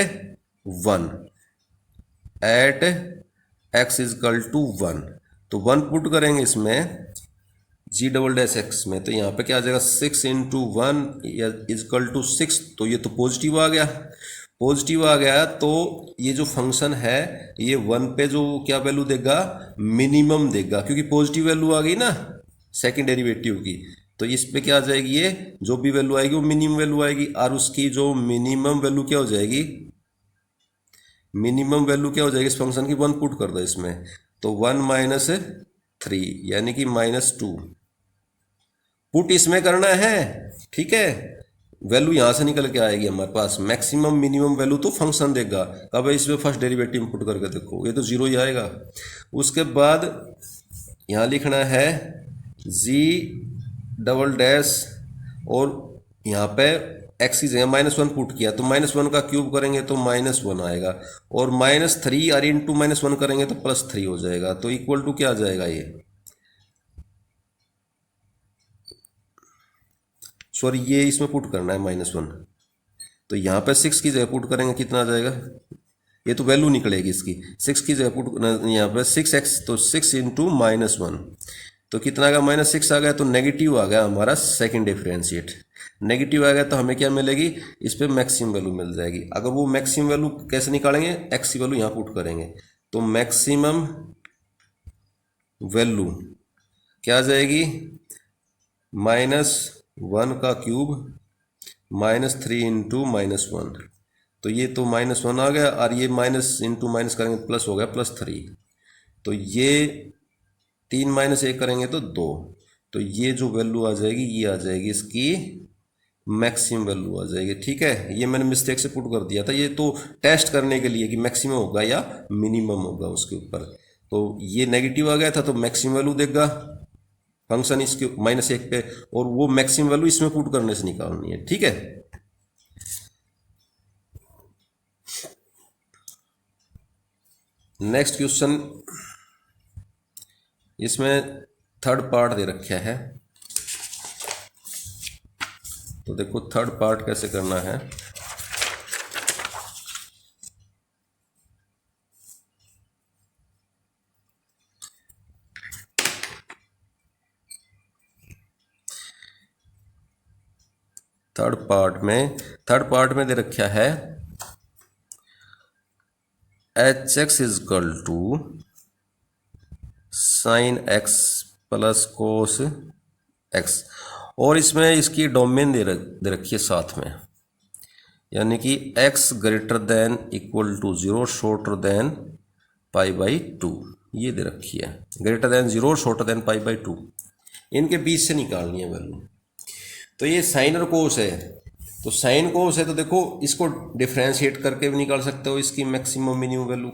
1 at x equal to 1, तो 1 पुट करेंगे इसमें g डबल डैश एक्स में, तो यहाँ पे क्या आ जाएगा 6 इंटू 1 इजकल टू 6, तो ये तो पॉजिटिव आ गया। पॉजिटिव आ गया तो ये जो फंक्शन है ये 1 पे जो क्या वैल्यू देगा मिनिमम देगा, क्योंकि पॉजिटिव वैल्यू आ गई ना सेकंड डेरिवेटिव की, तो इस पे क्या आ जाएगी ये जो भी वैल्यू आएगी वो मिनिमम वैल्यू आएगी, और उसकी जो मिनिमम वैल्यू क्या हो जाएगी, मिनिमम वैल्यू क्या हो जाएगी इस फंक्शन की 1 पुट कर दो इसमें, तो 1 माइनस 3 यानी कि -2 पुट इसमें करना है। ठीक है, वैल्यू यहां से निकल के आएगी हमारे पास, मैक्सिमम मिनिमम वैल्यू तो फंक्शन देगा। कब इसमें फर्स्ट डेरिवेटिव पुट करके देखो, ये तो जीरो ही आएगा। उसके बाद यहां लिखना है जी डबल डैश, और यहाँ पे एक्स की जगह -1 पुट किया तो -1 का क्यूब करेंगे तो -1 आएगा, और -3 और इंटू -1 करेंगे तो +3 हो जाएगा, तो इक्वल टू क्या आ जाएगा ये, सॉरी ये इसमें पुट करना है -1, तो यहाँ पे 6 की जगह पुट करेंगे कितना आ जाएगा, ये तो वैल्यू निकलेगी इसकी 6 की जगह पुट, यहाँ पे 6x तो 6 इंटू -1 तो कितना आ गया -6 आ गया, तो नेगेटिव आ गया हमारा सेकंड डिफरेंशिएट। नेगेटिव आ गया तो हमें क्या मिलेगी, इस पे मैक्सिमम वैल्यू मिल जाएगी। अगर वो मैक्सिमम वैल्यू कैसे निकालेंगे, एक्स की वैल्यू यहाँ पुट करेंगे, तो मैक्सिमम वैल्यू क्या आ जाएगी -1 का क्यूब -3 इंटू -1, तो ये तो -1 आ गया, और ये माइनस इंटू माइनस करेंगे प्लस हो गया +3, तो ये 3 माइनस 1 करेंगे तो 2, तो ये जो वैल्यू आ जाएगी ये आ जाएगी इसकी मैक्सिमम वैल्यू आ जाएगी। ठीक है, ये मैंने मिस्टेक से पुट कर दिया था, ये तो टेस्ट करने के लिए कि मैक्सिमम होगा या मिनिमम होगा उसके ऊपर, तो ये नेगेटिव आ गया था तो मैक्सिमम वैल्यू देगा फंक्शन इसके -1 पे, और वो मैक्सिमम वैल्यू इसमें पुट करने से निकालनी है। ठीक है, नेक्स्ट क्वेश्चन, इसमें थर्ड पार्ट दे रखा है, तो देखो थर्ड पार्ट कैसे करना है। थर्ड पार्ट में दे रखा है hx equal to sin x plus cos x, और इसमें इसकी डोमेन दे रखी है साथ में, यानी कि x greater than equal to 0 shorter than π/2, ये दे रखी है ग्रेटर देन 0 शॉर्टर देन π/2, इनके बीच से निकालनी है वैल्यू। तो ये साइन और कोस है, तो साइन कोस है तो देखो इसको डिफ्रेंशिएट करके भी निकाल सकते हो इसकी मैक्सिमम मिनिमम वैल्यू।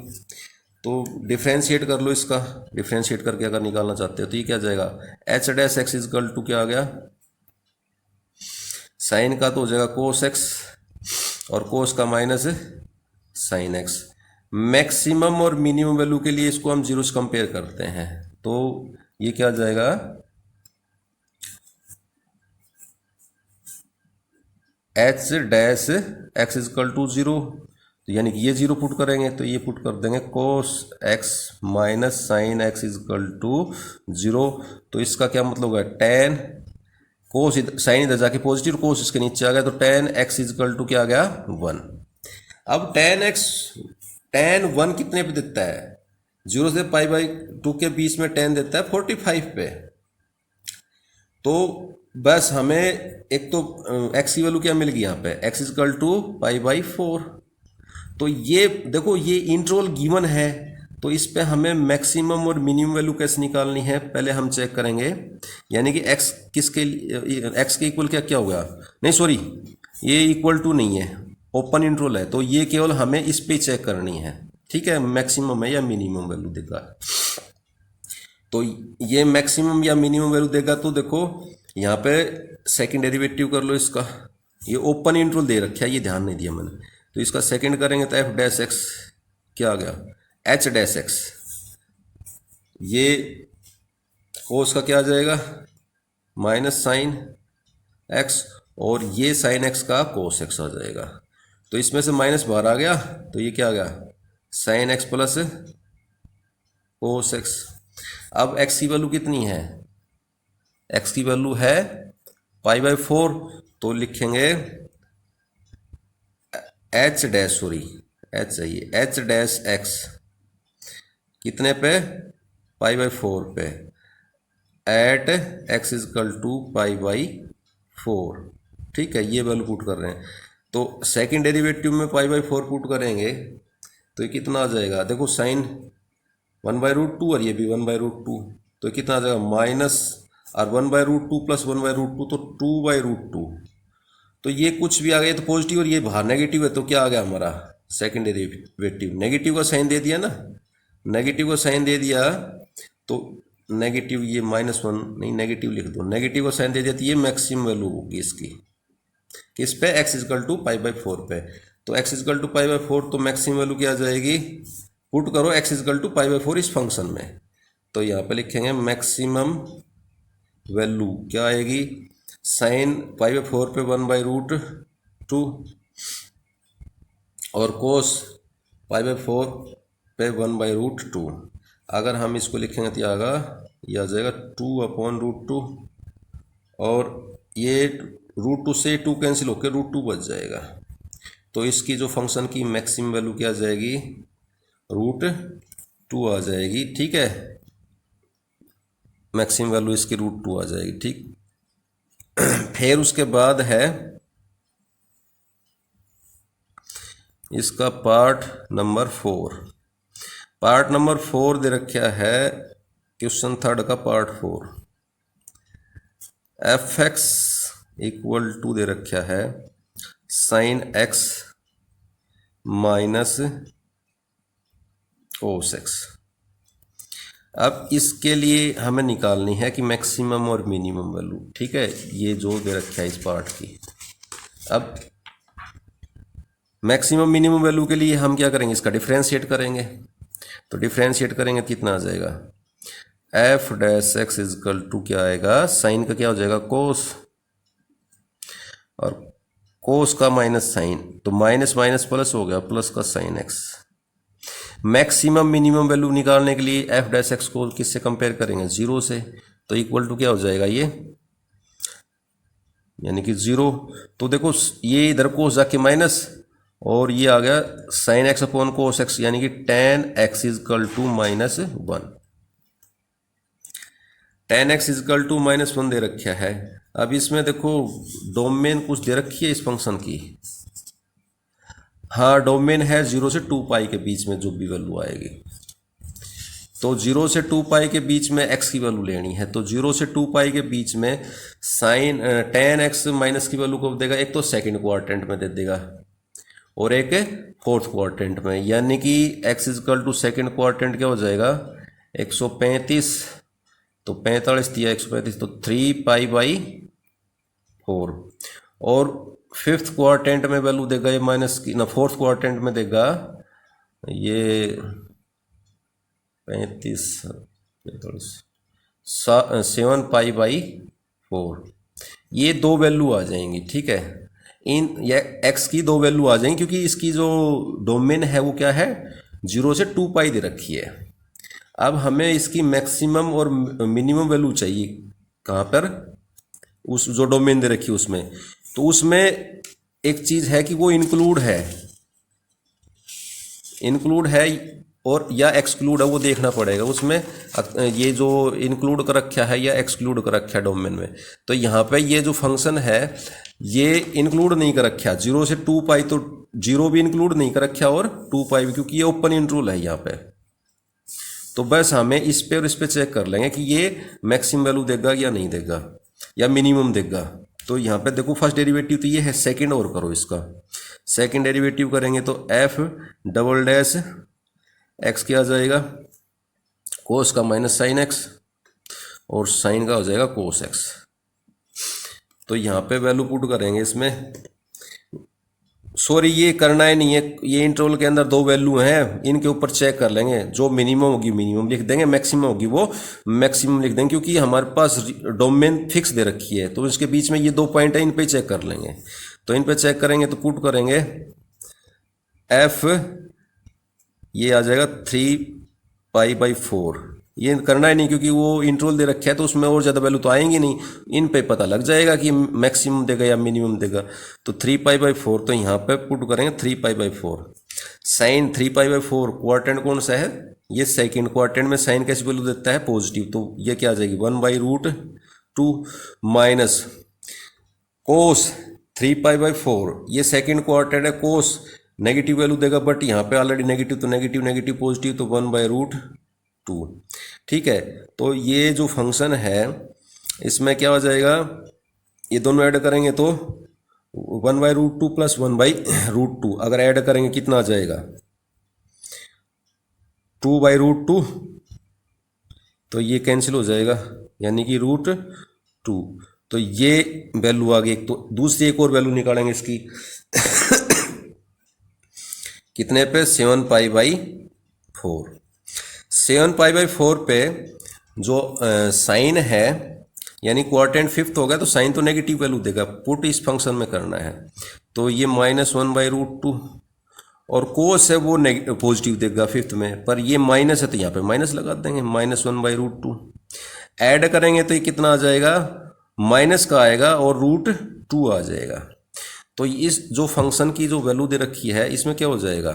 तो डिफ्रेंशिएट कर लो इसका, डिफ्रेंशिएट करके अगर निकालना चाहते हो तो ये क्या जाएगा, H dash X equal to क्या आ गया, साइन का तो हो जाएगा कोस एक्स और कोस का माइनस साइन एक्स। मैक्सिमम और मिनिमम वैल्यू के लिए इसको हम जीरो से कंपेयर करते हैं, तो ये क्या आ जाएगा, H dash X equal to zero, तो यानी कि ये जीरो पुट करेंगे तो ये पुट कर देंगे cos X minus sine X equal to zero. तो इसका क्या मतलब होगा, टेन कोस साइन इधर जाके पॉजिटिव, कोस इसके नीचे आ गया, तो टेन एक्स इजकल टू क्या आ गया, वन। अब टेन वन कितने पे देता है, जीरो से पाई बाई टू के बीच में टेन देता है 45 पे। तो बस हमें एक तो एक्स की वैल्यू क्या मिल गई यहाँ पे, X equal to pi by 4। तो ये देखो ये इंटरवल गिवन है, तो इस पे हमें मैक्सिमम और मिनिमम वैल्यू कैसे निकालनी है पहले हम चेक करेंगे। यानी कि x किसके लिए, x के इक्वल क्या क्या होगा, नहीं सॉरी ये इक्वल टू नहीं है, ओपन इंटरवल है, तो ये केवल हमें इस पे चेक करनी है, ठीक है, मैक्सिमम है या मिनिमम वैल्यू देगा। तो ये मैक्सिमम या मिनिमम वैल्यू देगा, तो देखो यहाँ पे सेकंड डेरिवेटिव कर लो इसका, ये ओपन इंटरवल दे रखा है, ये ध्यान नहीं दिया मैंने, तो इसका सेकंड करेंगे तो एफ डैश एक्स क्या आ गया, एच डैश एक्स, ये कोस का क्या आ जाएगा माइनस साइन एक्स, और ये साइन एक्स का कोस एक्स आ जाएगा। तो इसमें से माइनस बाहर आ गया, तो ये क्या आ गया, sine x plus cos X. अब एक्स की वैल्यू कितनी है, एक्स की वैल्यू है पाई बाई 4, तो लिखेंगे एच डैश, सॉरी एच चाहिए, एच डैश एक्स कितने पे, पाई बाई 4 पे, at X equal to pi by 4, ठीक है, ये वैल्यू पुट कर रहे हैं। तो सेकंड डेरिवेटिव में पाई बाई 4 पुट करेंगे तो ये कितना आ जाएगा, देखो साइन 1/√2 और ये भी 1/√2, तो ये कितना आ जाएगा माइनस, और 1/√2 प्लस 1/√2 तो 2/√2, तो ये कुछ भी आ गया तो पॉजिटिव, और ये बाहर नेगेटिव है, तो क्या आ गया हमारा सेकंड डेरिवेटिव, नेगेटिव का साइन दे दिया ना, नेगेटिव का साइन दे दिया तो नेगेटिव, ये -1 नहीं नेगेटिव लिख दो, नेगेटिव का साइन दे दिया तो ये मैक्सिमम वैल्यू होगी इसकी, किस पे, X equal to pi by 4 पे। तो X equal to pi by 4, तो मैक्सिमम वैल्यू क्या आ जाएगी, पुट करो X equal to pi by 4 इस फंक्शन में, तो यहाँ पे लिखेंगे मैक्सिमम वैल्यू क्या आएगी, साइन पाई बाई 4 पे 1/√2 और कोस पाई बाई 4 पे 1/√2। अगर हम इसको लिखेंगे तो ये आ जाएगा 2/√2, और ये √2 से 2 कैंसिल होकर √2 बच जाएगा। तो इसकी जो फंक्शन की मैक्सिमम वैल्यू क्या आ जाएगी, √2 आ जाएगी, ठीक है, मैक्सिमम वैल्यू इसकी √2 आ जाएगी, ठीक। फिर उसके बाद है इसका पार्ट नंबर 4, पार्ट नंबर 4 दे रखा है क्वेश्चन थर्ड का part 4, F X equal to दे रखा है sine X minus cos X. अब इसके लिए हमें निकालनी है कि मैक्सिमम और मिनिमम वैल्यू, ठीक है, ये जो दे रखा है इस पार्ट की। अब मैक्सिमम मिनिमम वैल्यू के लिए हम क्या करेंगे, इसका डिफ्रेंशिएट करेंगे, तो डिफ्रेंशिएट करेंगे कितना आ जाएगा, F dash X equal to क्या आएगा, साइन का क्या हो जाएगा कोस, और कोस का माइनस साइन, तो माइनस माइनस प्लस हो गया, प्लस का sine x. Maximum minimum value निकालने के लिए एफ डैश एक्स को किससे कंपेयर करेंगे, 0 से, तो इक्वल टू क्या हो जाएगा ये, यानी कि 0। तो देखो ये इधर कोस जाके माइनस, और ये आ गया sine X upon cos X, यानी कि tan x equal to -1, tan x equal to -1 दे रखा है। अब इसमें देखो डोमेन कुछ दे रखी है इस फंक्शन की, हाँ डोमेन है 0 से 2 पाई के बीच में जो भी वैल्यू आएगी, तो 0 से 2 पाई के बीच में x की वैल्यू लेनी है, तो 0 से 2 पाई के बीच में साइन tan x माइनस की वैल्यू को देगा, एक तो सेकंड क्वाड्रेंट में दे देगा, और एक फोर्थ क्वाड्रेंट में, यानी कि x equal to second quadrant क्या हो जाएगा 135, तो 45 दिया 135, तो 3π/4। और फिफ्थ क्वाड्रेंट में वैल्यू देगा ये माइनस की ना, फोर्थ क्वाड्रेंट में देगा ये 35 7π/4। ये दो वैल्यू आ जाएंगी, ठीक है। इन ये x की दो वैल्यू आ जाएंगी क्योंकि इसकी जो डोमेन है वो क्या है 0 से 2π दे रखी है। अब हमें इसकी मैक्सिमम और मिनिमम वैल्यू चाहिए कहाँ पर, उस जो डोमेन दे रखी है उसमें। तो उसमें एक चीज़ है कि वो इंक्लूड है और या एक्सक्लूड है, वो देखना पड़ेगा उसमें। ये जो इंक्लूड कर रखा है या एक्सक्लूड कर रखा है डोमेन में, तो यहाँ पे ये जो फंक्शन है ये इंक्लूड नहीं कर रखा 0 से 2π, तो 0 भी इंक्लूड नहीं कर रखा और 2π भी, क्योंकि ये ओपन इंटरवल है यहाँ पे। तो बस हमें इस पे और इस पे चेक कर लेंगे कि ये मैक्सिमम वैल्यू देगा या नहीं देगा या मिनिमम देगा। तो यहाँ पे देखो फर्स्ट डेरिवेटिव तो ये है, सेकंड और करो इसका। सेकंड डेरिवेटिव करेंगे तो f डबल डैश x क्या आ जाएगा कोस का माइनस साइन x, और साइन का हो जाएगा कोस x। तो यहाँ पे वैल्यू पुट करेंगे इसमें, सॉरी ये करना ही नहीं है, ये इंटरवल के अंदर दो वैल्यू हैं, इनके ऊपर चेक कर लेंगे। जो मिनिमम होगी मिनिमम लिख देंगे, मैक्सिमम होगी वो मैक्सिमम लिख देंगे, क्योंकि हमारे पास डोमेन फिक्स दे रखी है। तो इसके बीच में ये दो पॉइंट है, इन पे चेक कर लेंगे। तो इन पे चेक करेंगे तो पुट करेंगे f, ये आ जाएगा 3π/4। ये करना ही नहीं क्योंकि वो इंटरवल दे रखा है, तो उसमें और ज़्यादा वैल्यू तो आएंगी नहीं, इन पे पता लग जाएगा कि मैक्सिमम देगा या मिनिमम देगा। तो 3π/4, तो यहाँ पे पुट करेंगे 3π/4। साइन 3π/4 क्वाड्रेंट कौन सा है, ये सेकंड क्वाड्रेंट में साइन कैसी वैल्यू देता है पॉजिटिव, तो ये क्या आ जाएगी 1/√2 माइनस कोस 3π/4, ये सेकंड क्वाड्रेंट है, कोस नेगेटिव वैल्यू देगा, बट यहाँ पे ऑलरेडी नेगेटिव, तो नेगेटिव नेगेटिव पॉजिटिव, तो 1/√2, ठीक है। तो ये जो फंक्शन है इसमें क्या हो जाएगा, ये दोनों ऐड करेंगे तो 1/√2 प्लस 1/√2, अगर ऐड करेंगे कितना आ जाएगा 2/√2, तो ये कैंसिल हो जाएगा, यानी कि √2। तो ये वैल्यू आ गई। तो दूसरी एक और वैल्यू निकालेंगे इसकी कितने पे 7π/4। 7π/4 पे जो साइन है, यानी क्वाड्रेंट फिफ्थ होगा तो साइन तो नेगेटिव वैल्यू देगा, पुट इस फंक्शन में करना है। तो ये -1/√2, और कोस है वो पॉजिटिव देगा फिफ्थ में, पर ये माइनस है तो यहाँ पे माइनस लगा देंगे, -1/√2। ऐड करेंगे तो ये कितना आ जाएगा, माइनस का आएगा और √2 आ जाएगा। तो इस जो फंक्शन की जो वैल्यू दे रखी है इसमें क्या हो जाएगा,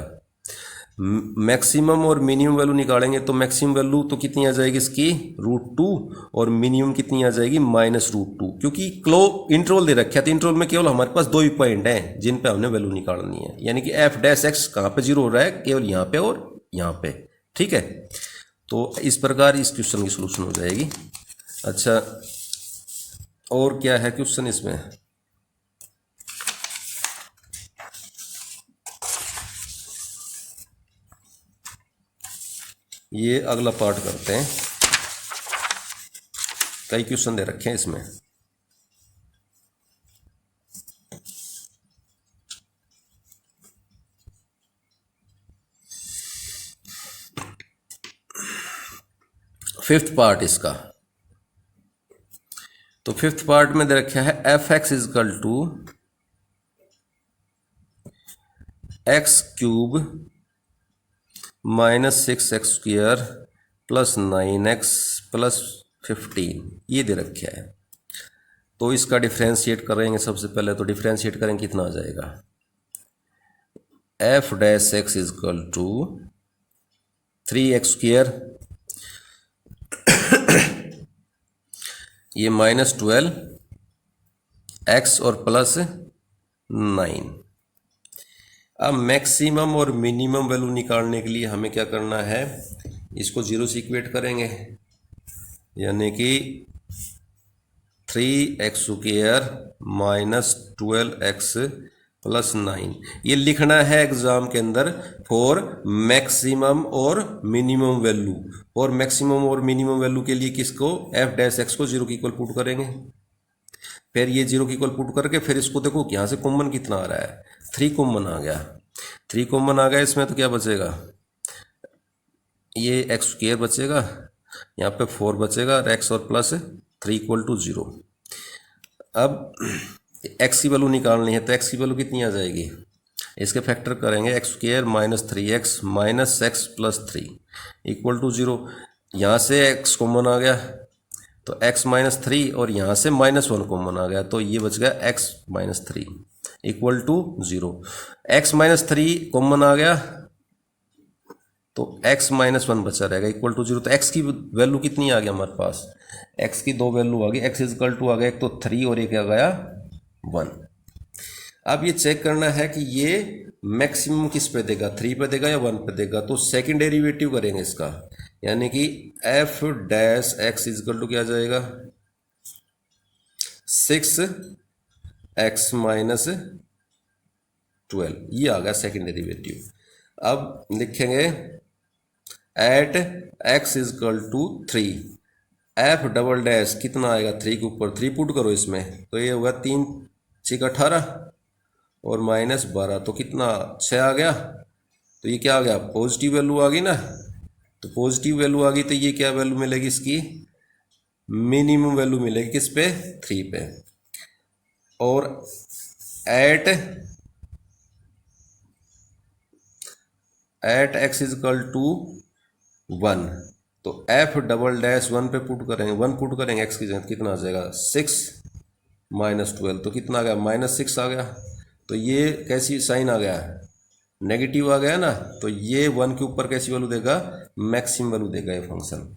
मैक्सिमम और मिनिमम वैल्यू निकालेंगे तो मैक्सिमम वैल्यू तो कितनी आ जाएगी इसकी √2, और मिनिमम कितनी आ जाएगी -√2, क्योंकि क्लो इंटरवल दे रखा है। तो इंटरवल में केवल हमारे पास दो ही पॉइंट हैं जिन पे हमने वैल्यू निकालनी है, यानी कि f' कहाँ पे 0 हो रहा है, केवल यहाँ पे और यहाँ पे, ठीक है। तो इस प्रकार इस क्वेश्चन की सोल्यूशन हो जाएगी। अच्छा, और क्या है क्वेश्चन इसमें, ये अगला पार्ट करते हैं। कई क्वेश्चन दे रखे हैं इसमें। फिफ्थ पार्ट इसका, तो फिफ्थ पार्ट में दे रखा है f(x) is equal to x³ -6x² plus 9x plus 15, ये दे रखा है। तो इसका डिफ्रेंशिएट करेंगे सबसे पहले, तो डिफ्रेंशिएट करेंगे कितना आ जाएगा, f' इजकल टू 3x², ये -12x और प्लस 9। अब मैक्सिमम और मिनिमम वैल्यू निकालने के लिए हमें क्या करना है, इसको 0 से इक्वेट करेंगे, यानी कि 3x² -12x +9। ये लिखना है एग्जाम के अंदर फॉर मैक्सिमम और मिनिमम वैल्यू। और मैक्सिमम और मिनिमम वैल्यू के लिए किसको f' को 0 के इक्वल पुट करेंगे। फिर ये 0 के इक्वल पुट करके फिर इसको देखो यहाँ से कॉमन कितना आ रहा है, 3 कॉमन आ गया। 3 कॉमन आ गया इसमें, तो क्या बचेगा, ये x² बचेगा, यहाँ पे 4 बचेगा, x और +3 = 0। अब x की वैल्यू निकालनी है, तो x की वैल्यू कितनी आ जाएगी, इसके फैक्टर करेंगे, x² - 3x - x + 3 = 0। यहाँ से x कॉमन आ गया तो x - 3 और यहाँ से -1 कॉमन आ गया, तो ये बच गया x - 3 = 0। x - 3 कॉमन आ गया तो x - 1 बचा रहेगा = 0। तो x की वैल्यू कितनी आ गई हमारे पास, x की 2 वैल्यू आ गई, x = आ गया एक तो 3 और एक आ गया 1। अब ये चेक करना है कि ये मैक्सिमम किस पे देगा, 3 पे देगा या 1 पे देगा। तो सेकंड डेरिवेटिव करेंगे इसका, यानी कि f' x = क्या आ जाएगा, 6x - 12, ये आ गया सेकंड डेरिवेटिव। अब लिखेंगे एट x = 3, f" कितना आएगा, 3 के ऊपर 3 पुट करो इसमें, तो ये होगा 3 × 6 = 18 और -12, तो कितना 6 आ गया। तो ये क्या आ गया, पॉजिटिव वैल्यू आ गई ना। तो पॉजिटिव वैल्यू आ गई तो ये क्या वैल्यू मिलेगी, इसकी मिनिमम वैल्यू मिलेगी किस पे, 3 पे। और एट x = 1, तो f" 1 पे पुट करेंगे, 1 पुट करेंगे x की जगह, कितना आ जाएगा 6 - 12, तो कितना आ गया -6 आ गया। तो ये कैसी साइन आ गया, नेगेटिव आ गया ना। तो ये 1 के ऊपर कैसी वैल्यू देगा, मैक्सिमम वैल्यू देगा ये फंक्शन।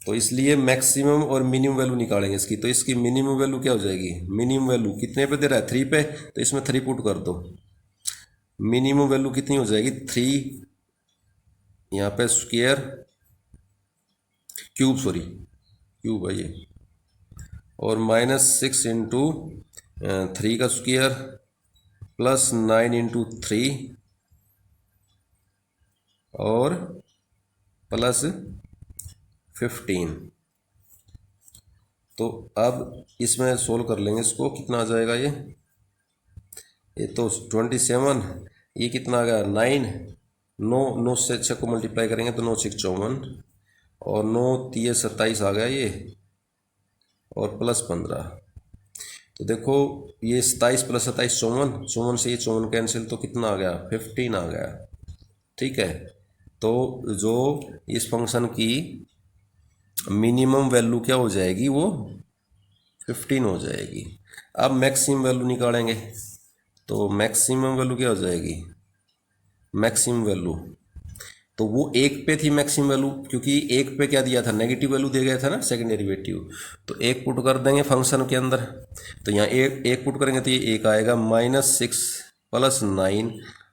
तो इसलिए मैक्सिमम और मिनिमम वैल्यू निकालेंगे इसकी। तो इसकी मिनिमम वैल्यू क्या हो जाएगी, मिनिमम वैल्यू कितने पे दे रहा है, 3 पे, तो इसमें 3 पुट कर दो। मिनिमम वैल्यू कितनी हो जाएगी, 3 यहाँ पे स्क्वायर क्यूब है ये, और -6 × 3 का स्क्वायर +9 × 3 और +15। तो अब इसमें सोल्व कर लेंगे इसको, कितना आ जाएगा ये तो 27, ये कितना आ गया 9, 9 से 6 को मल्टीप्लाई करेंगे तो 9 × 6 = 54 और 9 × 3 = 27 आ गया ये, और +15। तो देखो ये 27 + 27 54, 54 से ये 54 कैंसिल, तो कितना आ गया 15 आ गया। ठीक है, तो जो इस फंक्शन की मिनिमम वैल्यू क्या हो जाएगी, वो 15 हो जाएगी। अब मैक्सिमम वैल्यू निकालेंगे, तो मैक्सिमम वैल्यू क्या हो जाएगी, मैक्सिमम वैल्यू तो वो 1 पे थी मैक्सिमम वैल्यू, क्योंकि 1 पे क्या दिया था, नेगेटिव वैल्यू दे गया था ना सेकंड डेरिवेटिव। तो 1 पुट कर देंगे फंक्शन के अंदर, तो यहाँ 1 पुट करेंगे तो ये 1 आएगा, -6 + 9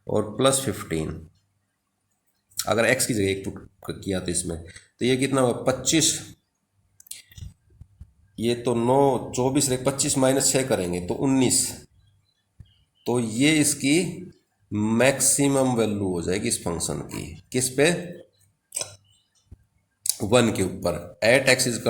और +15। अगर x की जगह 1 पुट किया तो इसमें, तो ये कितना होगा 25, ये तो 9 24 रहे, 25 - 6 करेंगे तो 19। तो ये इसकी मैक्सिमम वैल्यू हो जाएगी इस फंक्शन की, किस पे, 1 के ऊपर, एट x =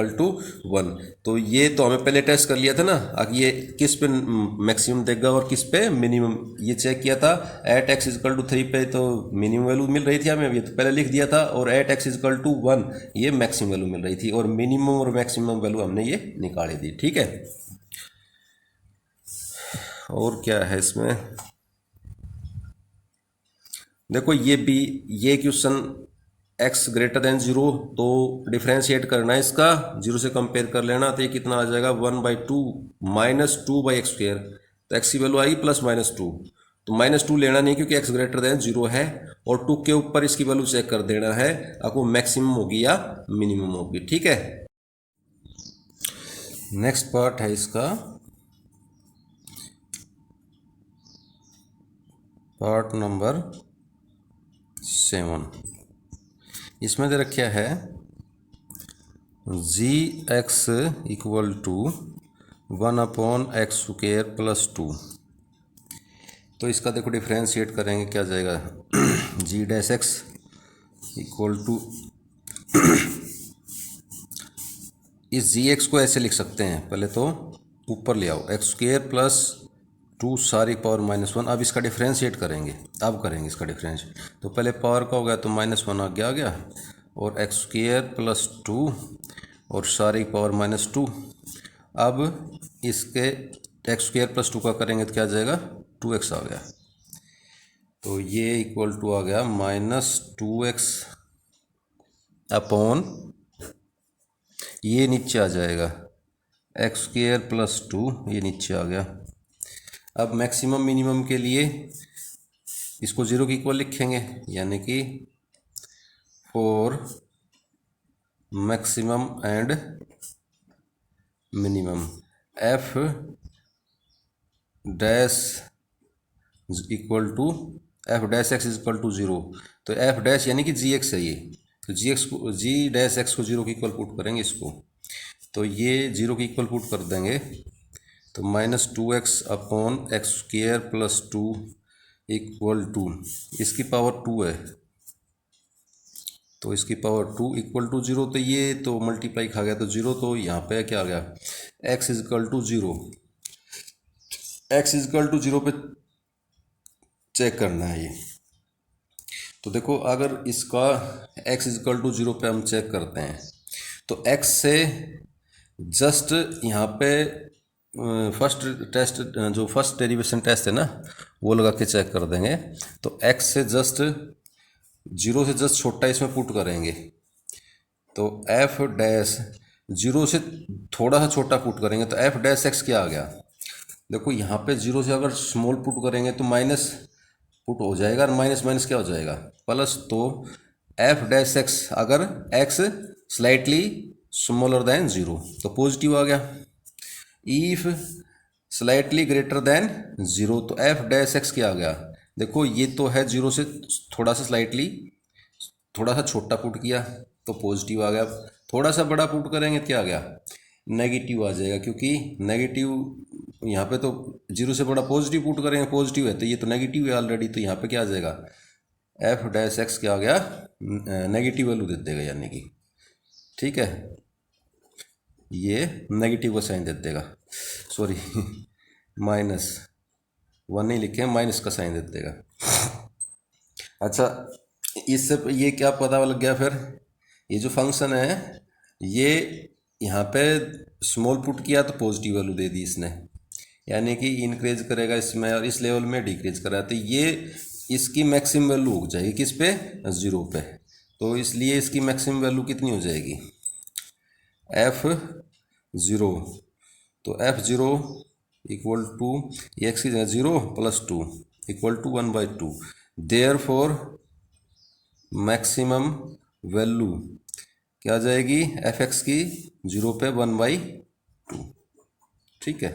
1। तो ये तो हमें पहले टेस्ट कर लिया था ना, अब ये किस पे मैक्सिमम देगा और किस पे मिनिमम, ये चेक किया था। एट x = 3 पे तो मिनिमम वैल्यू मिल रही थी हमें, ये तो पहले लिख दिया था, और एट x = 1 ये मैक्सिमम वैल्यू मिल रही थी, और मिनिमम और मैक्सिमम वैल्यू हमने ये निकाली दी। ठीक है, और क्या है इसमें, देखो ये क्वेश्चन x > 0, तो डिफ्रेंशिएट करना है इसका, 0 से कंपेयर कर लेना, तो ये कितना आ जाएगा 1/2 -2/x²। तो x की वैल्यू आई +-2, तो -2 लेना नहीं क्योंकि x > 0 है, और 2 के ऊपर इसकी वैल्यू चेक कर देना है आपको, मैक्सिमम होगी या मिनिमम होगी। ठीक है, नेक्स्ट पार्ट है इसका, पार्ट नंबर 7। इसमें दे रखा है gx = 1/x² + 2। तो इसका देखो डिफ्रेंशिएट करेंगे, क्या जाएगा जी डैश एक्स इक्वल टू, इस जी एक्स को ऐसे लिख सकते हैं, पहले तो ऊपर ले आओ एक्स स्क्र प्लस 2 सारी पावर -1। अब इसका डिफ्रेंशिएट करेंगे, अब करेंगे इसका डिफ्रेंशिएट। तो पहले पावर का हो गया तो -1 आगे आ गया, और एक्स स्क्र प्लस 2 और सारी पावर -2। अब इसके एक्स स्क्र प्लस 2 का करेंगे तो क्या आ जाएगा 2x आ गया। तो ये इक्वल टू आ गया -2x अपॉन, ये नीचे आ जाएगा एक्स स्क्र प्लस 2, ये नीचे आ गया। अब मैक्सिमम मिनिमम के लिए इसको 0 के इक्वल लिखेंगे, यानी कि for maximum and minimum F dash equal to F dash X equal to 0। तो एफ डैश यानी कि जी एक्स है ये, तो जी एक्स को, जी डैश एक्स को 0 के इक्वल पुट करेंगे इसको, तो ये 0 के इक्वल पुट कर देंगे, तो -2x upon X square plus 2 equal to, इसकी पावर 2 है, तो इसकी पावर 2 इक्वल टू 0। तो ये तो मल्टीप्लाई खा गया, तो 0, तो यहाँ पे क्या आ गया x equal to 0, x equal to 0 पे चेक करना है ये। तो देखो अगर इसका x इक्वल टू 0 पे हम चेक करते हैं, तो x से जस्ट यहाँ पे फर्स्ट टेस्ट, जो फर्स्ट डेरिवेशन टेस्ट है ना, वो लगा के चेक कर देंगे। तो x से जस्ट 0 से जस्ट छोटा इसमें पुट करेंगे, तो f डैश 0 से थोड़ा सा छोटा पुट करेंगे, तो f डैश x क्या आ गया, देखो यहाँ पे 0 से अगर स्मॉल पुट करेंगे तो माइनस पुट हो जाएगा, और माइनस माइनस क्या हो जाएगा प्लस। तो f डैश x अगर x स्लाइटली स्मॉलर देन 0 तो पॉजिटिव आ गया, इफ स्लाइटली ग्रेटर देन 0 तो f डैश x क्या आ गया, देखो ये तो है 0 से थोड़ा सा स्लाइटली थोड़ा सा छोटा पुट किया तो पॉजिटिव आ गया, थोड़ा सा बड़ा पुट करेंगे क्या आ गया नेगेटिव आ जाएगा, क्योंकि नेगेटिव यहाँ पे तो 0 से बड़ा पॉजिटिव पुट करेंगे, पॉजिटिव है तो ये तो नेगेटिव है ऑलरेडी, तो यहाँ पे क्या आ जाएगा एफ डैश एक्स क्या आ गया नेगेटिव वैल्यू दे देगा, यानी कि ठीक है ये नेगेटिव का साइन दे देगा, सॉरी -1 नहीं लिखे, माइनस का साइन दे देगा। अच्छा, इससे ये क्या पता लग गया फिर, ये जो फंक्शन है ये यहाँ पे स्मॉल पुट किया तो पॉजिटिव वैल्यू दे दी इसने, यानी कि इंक्रीज करेगा इसमें और इस लेवल में डिक्रीज करा, तो ये इसकी मैक्सिमम वैल्यू हो जाएगी किस पे 0 पे। तो इसलिए इसकी मैक्सिमम वैल्यू कितनी हो जाएगी f0, तो f0 इक्वल टू एक्स की जगह 0 + 2 equal to 1/2, therefore maximum value क्या आ जाएगी fx की 0 पे 1/2, ठीक है।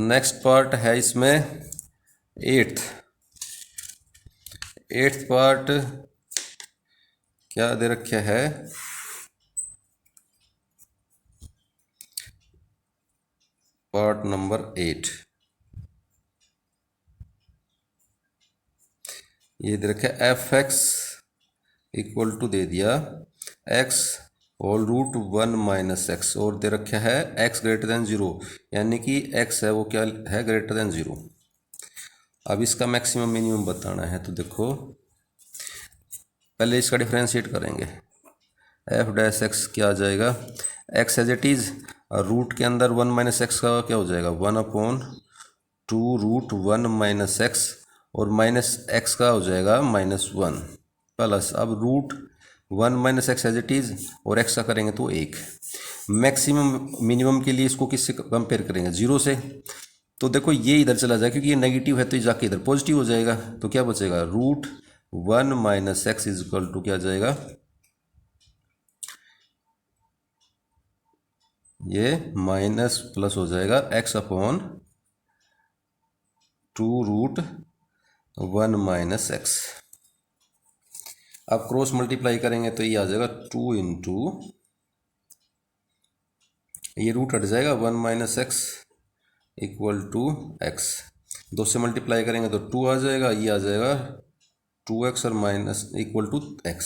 नेक्स्ट पार्ट है इसमें 8th पार्ट क्या दे रखा है, पार्ट नंबर 8 ये दे रखा है fx इक्वल टू दे दिया x होल रूट 1 - x, और दे रखा है x ग्रेटर देन 0, यानी कि x है वो क्या है ग्रेटर देन 0। अब इसका मैक्सिमम मिनिमम बताना है, तो देखो पहले इसका डिफ्रेंशिएट करेंगे, f डैश x क्या आ जाएगा x as it is, root के अंदर 1 - x का क्या हो जाएगा 1/2 रूट 1 - x, और -x का हो जाएगा -1 प्लस, अब root 1 - x as it is और x का करेंगे तो 1। मैक्सिमम मिनिमम के लिए इसको किससे कंपेयर करेंगे 0 से, तो देखो ये इधर चला जाए क्योंकि ये नेगेटिव है तो ये जाके इधर पॉजिटिव हो जाएगा, तो क्या बचेगा root 1 - x is equal to क्या आ जाएगा ये माइनस प्लस हो जाएगा x अपॉन 2 रूट 1 - x। अब क्रॉस मल्टीप्लाई करेंगे तो ये आ जाएगा 2 इंटू, ये रूट हट जाएगा 1 - x इक्वल टू x, 2 से मल्टीप्लाई करेंगे तो 2 आ जाएगा, ये आ जाएगा 2x और माइनस इक्वल टू x।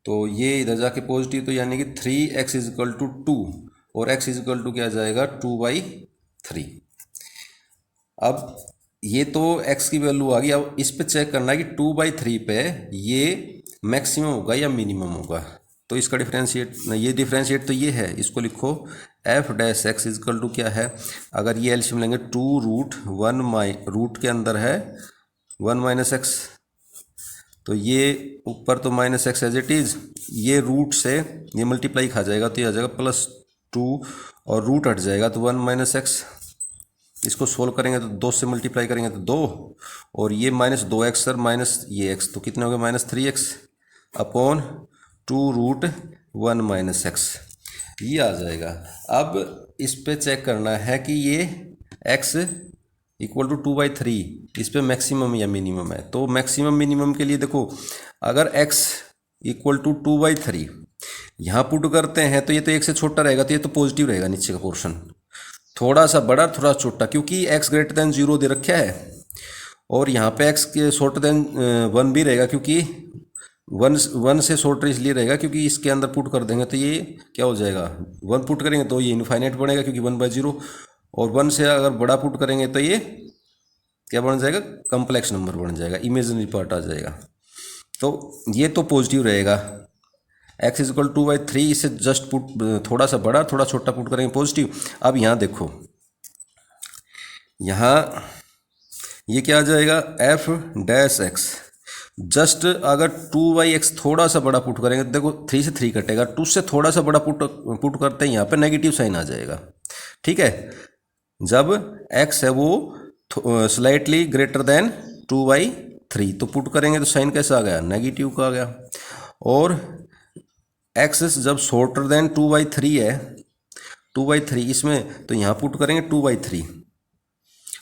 तो ये इधर जाके पॉजिटिव, तो यानी कि 3x इज इक्वल टू 2 और x इज इक्वल टू क्या जाएगा 2/3। अब ये तो x की वैल्यू आ गई। अब इस पे चेक करना है कि 2/3 पे ये मैक्सिमम होगा या मिनिमम होगा। तो इसका डिफ्रेंशिएट, ये डिफ्रेंशिएट तो ये है, इसको लिखो f dash x is equal to क्या है, अगर ये एलसीएम लेंगे 2√1 रूट के अंदर है 1 माइनस एक्स, तो ये ऊपर तो minus X as it is, ये रूट से ये मल्टीप्लाई खा जाएगा तो ये आ जाएगा +2 और रूट हट जाएगा तो 1 माइनस एक्स। इसको सोल्व करेंगे तो 2 से मल्टीप्लाई करेंगे तो 2 और ये -2x और माइनस ये x, तो कितने हो गए -3x अपॉन 2√1 माइनस एक्स, ये आ जाएगा। अब इस पे चेक करना है कि ये x इक्वल टू 2/3 इस पे मैक्सिमम या मिनिमम है। तो मैक्सिमम मिनिमम के लिए देखो, अगर x इक्वल टू 2/3 यहाँ पुट करते हैं तो ये तो 1 से छोटा रहेगा, तो ये तो पॉजिटिव रहेगा नीचे का पोर्शन, थोड़ा सा बड़ा थोड़ा छोटा, क्योंकि x ग्रेटर देन 0 दे रखा है और यहाँ पे x के शॉर्टर देन 1 भी रहेगा, क्योंकि 1 से शॉर्टर इसलिए रहेगा क्योंकि इसके अंदर पुट कर देंगे तो ये क्या हो जाएगा, 1 पुट करेंगे तो ये इनफाइनाइट बनेगा क्योंकि 1/0, और 1 से अगर बड़ा पुट करेंगे तो ये क्या बन जाएगा, कम्प्लेक्स नंबर बन जाएगा, इमेजिनरी पार्ट आ जाएगा। तो ये तो पॉजिटिव रहेगा, x इज इक्वल 2/3, इसे जस्ट पुट थोड़ा सा बड़ा थोड़ा छोटा पुट करेंगे पॉजिटिव। अब यहाँ देखो, यहाँ ये क्या आ जाएगा f डैश x, जस्ट अगर 2/x थोड़ा सा बड़ा पुट करेंगे, देखो 3 से 3 कटेगा, 2 से थोड़ा सा बड़ा पुट करते हैं, यहाँ पे नेगेटिव साइन आ जाएगा। ठीक है, जब x है वो स्लाइटली ग्रेटर देन 2/3 तो पुट करेंगे तो साइन कैसा आ गया, नेगेटिव का आ गया। और x जब शॉर्टर देन 2/3 है, 2/3 इसमें, तो यहाँ पुट करेंगे 2/3,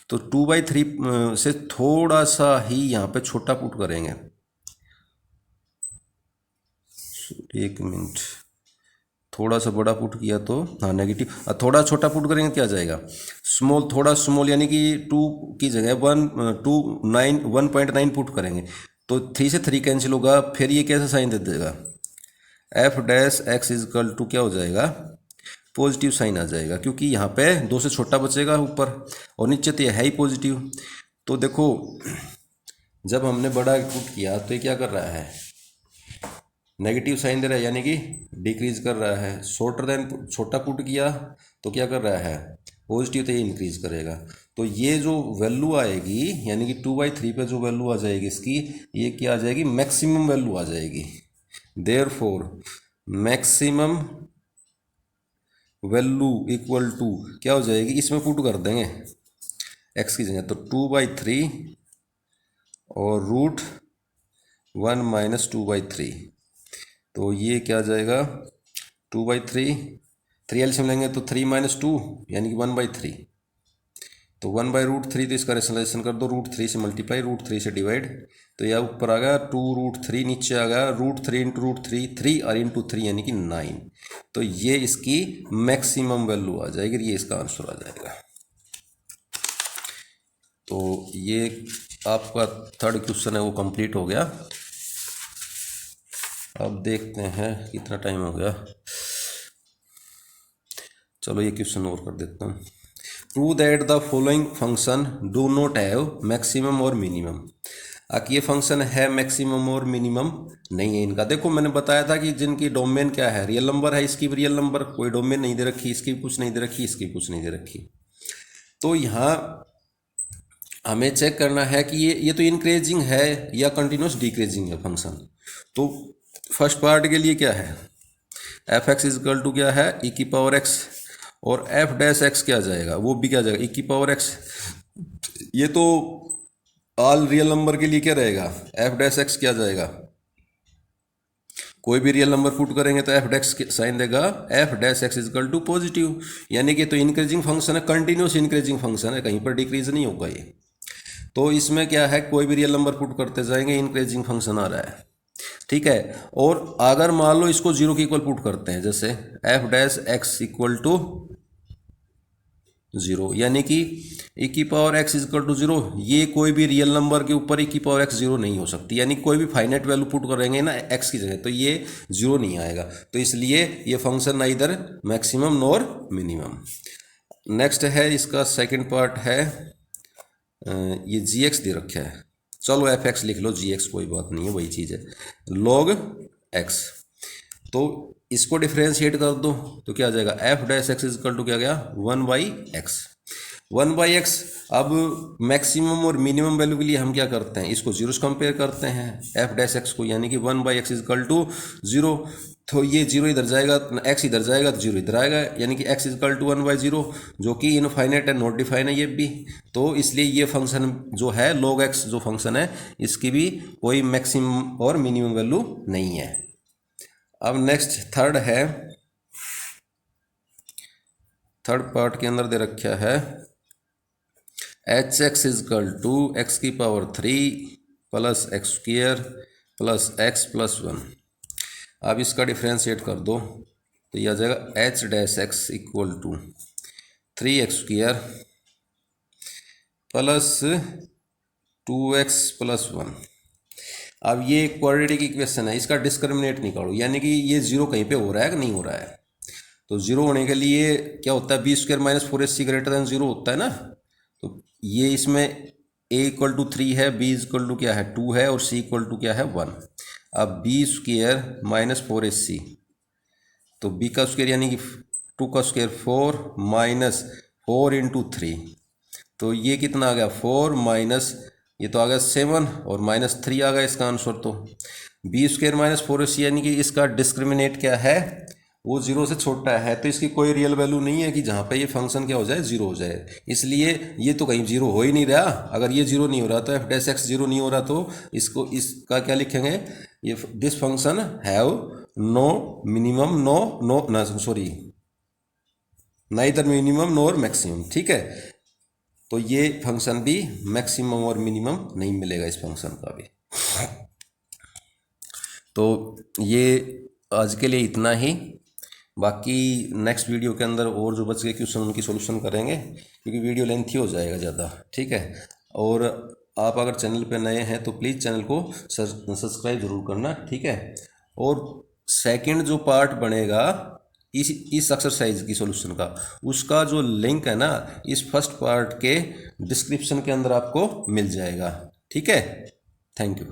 तो 2/3 से थोड़ा सा ही यहाँ पे छोटा पुट करेंगे, एक मिनट, थोड़ा सा बड़ा पुट किया तो हाँ नेगेटिव, थोड़ा छोटा पुट करेंगे क्या जाएगा, स्मॉल, थोड़ा स्मॉल, यानी कि 2 की जगह 1.9 पुट करेंगे तो 3 से 3 कैंसिल होगा, फिर ये कैसा साइन दे देगा, f dash x is equal to क्या हो जाएगा, पॉजिटिव साइन आ जाएगा, क्योंकि यहाँ पे 2 से छोटा बचेगा ऊपर और नीचे तो ये है ही पॉजिटिव। तो देखो जब हमने बड़ा पुट किया तो ये क्या कर रहा है, नेगेटिव साइन दे रहा है, यानी कि डिक्रीज कर रहा है। शॉर्टर देन छोटा पुट किया तो क्या कर रहा है, पॉजिटिव, तो ये इंक्रीज करेगा। तो ये जो वैल्यू आएगी, यानी कि 2/3 पे जो वैल्यू आ जाएगी इसकी, ये क्या आ जाएगी, मैक्सिमम वैल्यू आ जाएगी। Therefore maximum value equal to क्या हो जाएगी, इसमें पुट कर देंगे x की जगह, तो 2/3 और √1 माइनस 2/3, तो ये क्या आ जाएगा 2/3, 3 एलसीएम लेंगे तो 3 - 2 यानी कि 1/3, तो 1/√3, तो इसका रेशनलाइजेशन कर दो, √3 से मल्टीप्लाई, √3 से डिवाइड, तो यह ऊपर आ गया 2√3, नीचे आ गया √3 × √3, 3 और इंटू 3 यानी कि 9। तो ये इसकी मैक्सिमम वैल्यू आ जाएगी, ये इसका आंसर आ जाएगा। तो ये आपका थर्ड क्वेश्चन है वो कंप्लीट हो गया। अब देखते हैं कितना टाइम हो गया, चलो ये क्वेश्चन और कर देता हूँ। Prove that the following function do not have maximum और मिनिमम। ये फंक्शन है मैक्सिमम और मिनिमम नहीं है इनका। देखो मैंने बताया था कि जिनकी डोमेन क्या है, रियल नंबर है, इसकी भी रियल नंबर, कोई डोमेन नहीं दे रखी, इसकी भी कुछ नहीं दे रखी, इसकी कुछ नहीं दे रखी। तो यहाँ हमें चेक करना है कि ये तो इंक्रीजिंग है या कंटिन्यूस डिक्रीजिंग है फंक्शन। तो फर्स्ट पार्ट के लिए क्या है, F X is equal to क्या है, ई की पावर एक्स, और एफ डैश एक्स क्या जाएगा, वो भी क्या जाएगा, ई की पावर एक्स। ये तो ऑल रियल नंबर के लिए क्या रहेगा, एफ डैश एक्स क्या जाएगा, कोई भी रियल नंबर पुट करेंगे तो एफ डैश साइन देगा, F dash X is equal to positive, यानी कि तो इंक्रीजिंग फंक्शन है, कंटिन्यूस इंक्रीजिंग फंक्शन है, कहीं पर डिक्रीज नहीं होगा ये। तो इसमें क्या है, कोई भी रियल नंबर पुट करते जाएंगे, इंक्रीजिंग फंक्शन आ रहा है, ठीक है। और अगर मान लो इसको 0 के इक्वल पुट करते हैं, जैसे F dash X equal to zero, यानी कि e की power x is equal to zero, ये कोई भी रियल नंबर के ऊपर e की पावर x जीरो नहीं हो सकती, यानी कोई भी फाइनाइट वैल्यू पुट करेंगे ना x की जगह तो ये जीरो नहीं आएगा, तो इसलिए ये फंक्शन ना इधर मैक्सिमम नॉर मिनिमम। नेक्स्ट है इसका सेकंड पार्ट है, ये gx दे रखा है, चलो fx लिख लो, gx कोई बात नहीं है, वही चीज़ है, log x। तो इसको डिफ्रेंशिएट कर दो तो क्या आ जाएगा, F dash X is equal to क्या गया, 1/x। 1/x। अब मैक्सिमम और मिनिमम वैल्यू के लिए हम क्या करते हैं, इसको जीरो से कंपेयर करते हैं एफ डैश एक्स को, यानी कि 1/x is equal to zero, तो ये जीरो इधर जाएगा, एक्स इधर जाएगा तो जीरो इधर आएगा, यानी कि x इज इक्वल टू 1/0, जो कि इनफाइनाइट है, नॉट डिफाइन है ये भी, तो इसलिए ये फंक्शन जो है log x जो फंक्शन है, इसकी भी कोई मैक्सिमम और मिनिमम वैल्यू नहीं है। अब नेक्स्ट थर्ड है, थर्ड पार्ट के अंदर दे रखा है H X is equal to X की power 3 plus X square plus X plus 1। अब इसका डिफ्रेंशिएट कर दो तो यह आ जाएगा H dash X equal to 3x square plus 2x plus 1। अब ये क्वाड्रेटिक इक्वेशन है, इसका डिस्क्रिमिनेट निकालो, यानी कि ये जीरो कहीं पे हो रहा है कि नहीं हो रहा है, तो जीरो होने के लिए क्या होता है, B square minus 4ac greater than zero होता है ना, तो ये इसमें a इक्वल टू 3 है, b इक्वल टू क्या है 2 है, और c इक्वल टू क्या है 1। अब बी स्क्वायर माइनस 4ac, तो b का स्क्वायर यानी कि 2 का स्क्वायर 4 माइनस 4 इंटू 3, तो ये कितना आ गया 4 माइनस, ये तो आ गया 7 और माइनस 3 आ गया इसका आंसर। तो बी स्क्वायर माइनस 4ac यानी कि इसका डिस्क्रिमिनेट क्या है, वो जीरो से छोटा है, तो इसकी कोई रियल वैल्यू नहीं है कि जहाँ पे ये फंक्शन क्या हो जाए, जीरो हो जाए, इसलिए ये तो कहीं जीरो हो ही नहीं रहा। अगर ये जीरो नहीं हो रहा तो एफ डैश एक्स जीरो नहीं हो रहा, तो इसको इसका क्या लिखेंगे, ये this function have no minimum no ना sorry neither minimum nor maximum, ठीक है, तो ये फंक्शन भी मैक्सिमम और मिनिमम नहीं मिलेगा इस फंक्शन का भी। तो ये आज के लिए इतना ही, बाकी नेक्स्ट वीडियो के अंदर और जो बच गए क्वेश्चन उनकी सॉल्यूशन करेंगे, क्योंकि वीडियो लेंथी हो जाएगा ज़्यादा, ठीक है। और आप अगर चैनल पे नए हैं तो प्लीज़ चैनल को सब्सक्राइब ज़रूर करना, ठीक है। और सेकंड जो पार्ट बनेगा इस एक्सरसाइज की सॉल्यूशन का, उसका जो लिंक है ना, इस फर्स्ट पार्ट के डिस्क्रिप्शन के अंदर आपको मिल जाएगा, ठीक है। Thank you.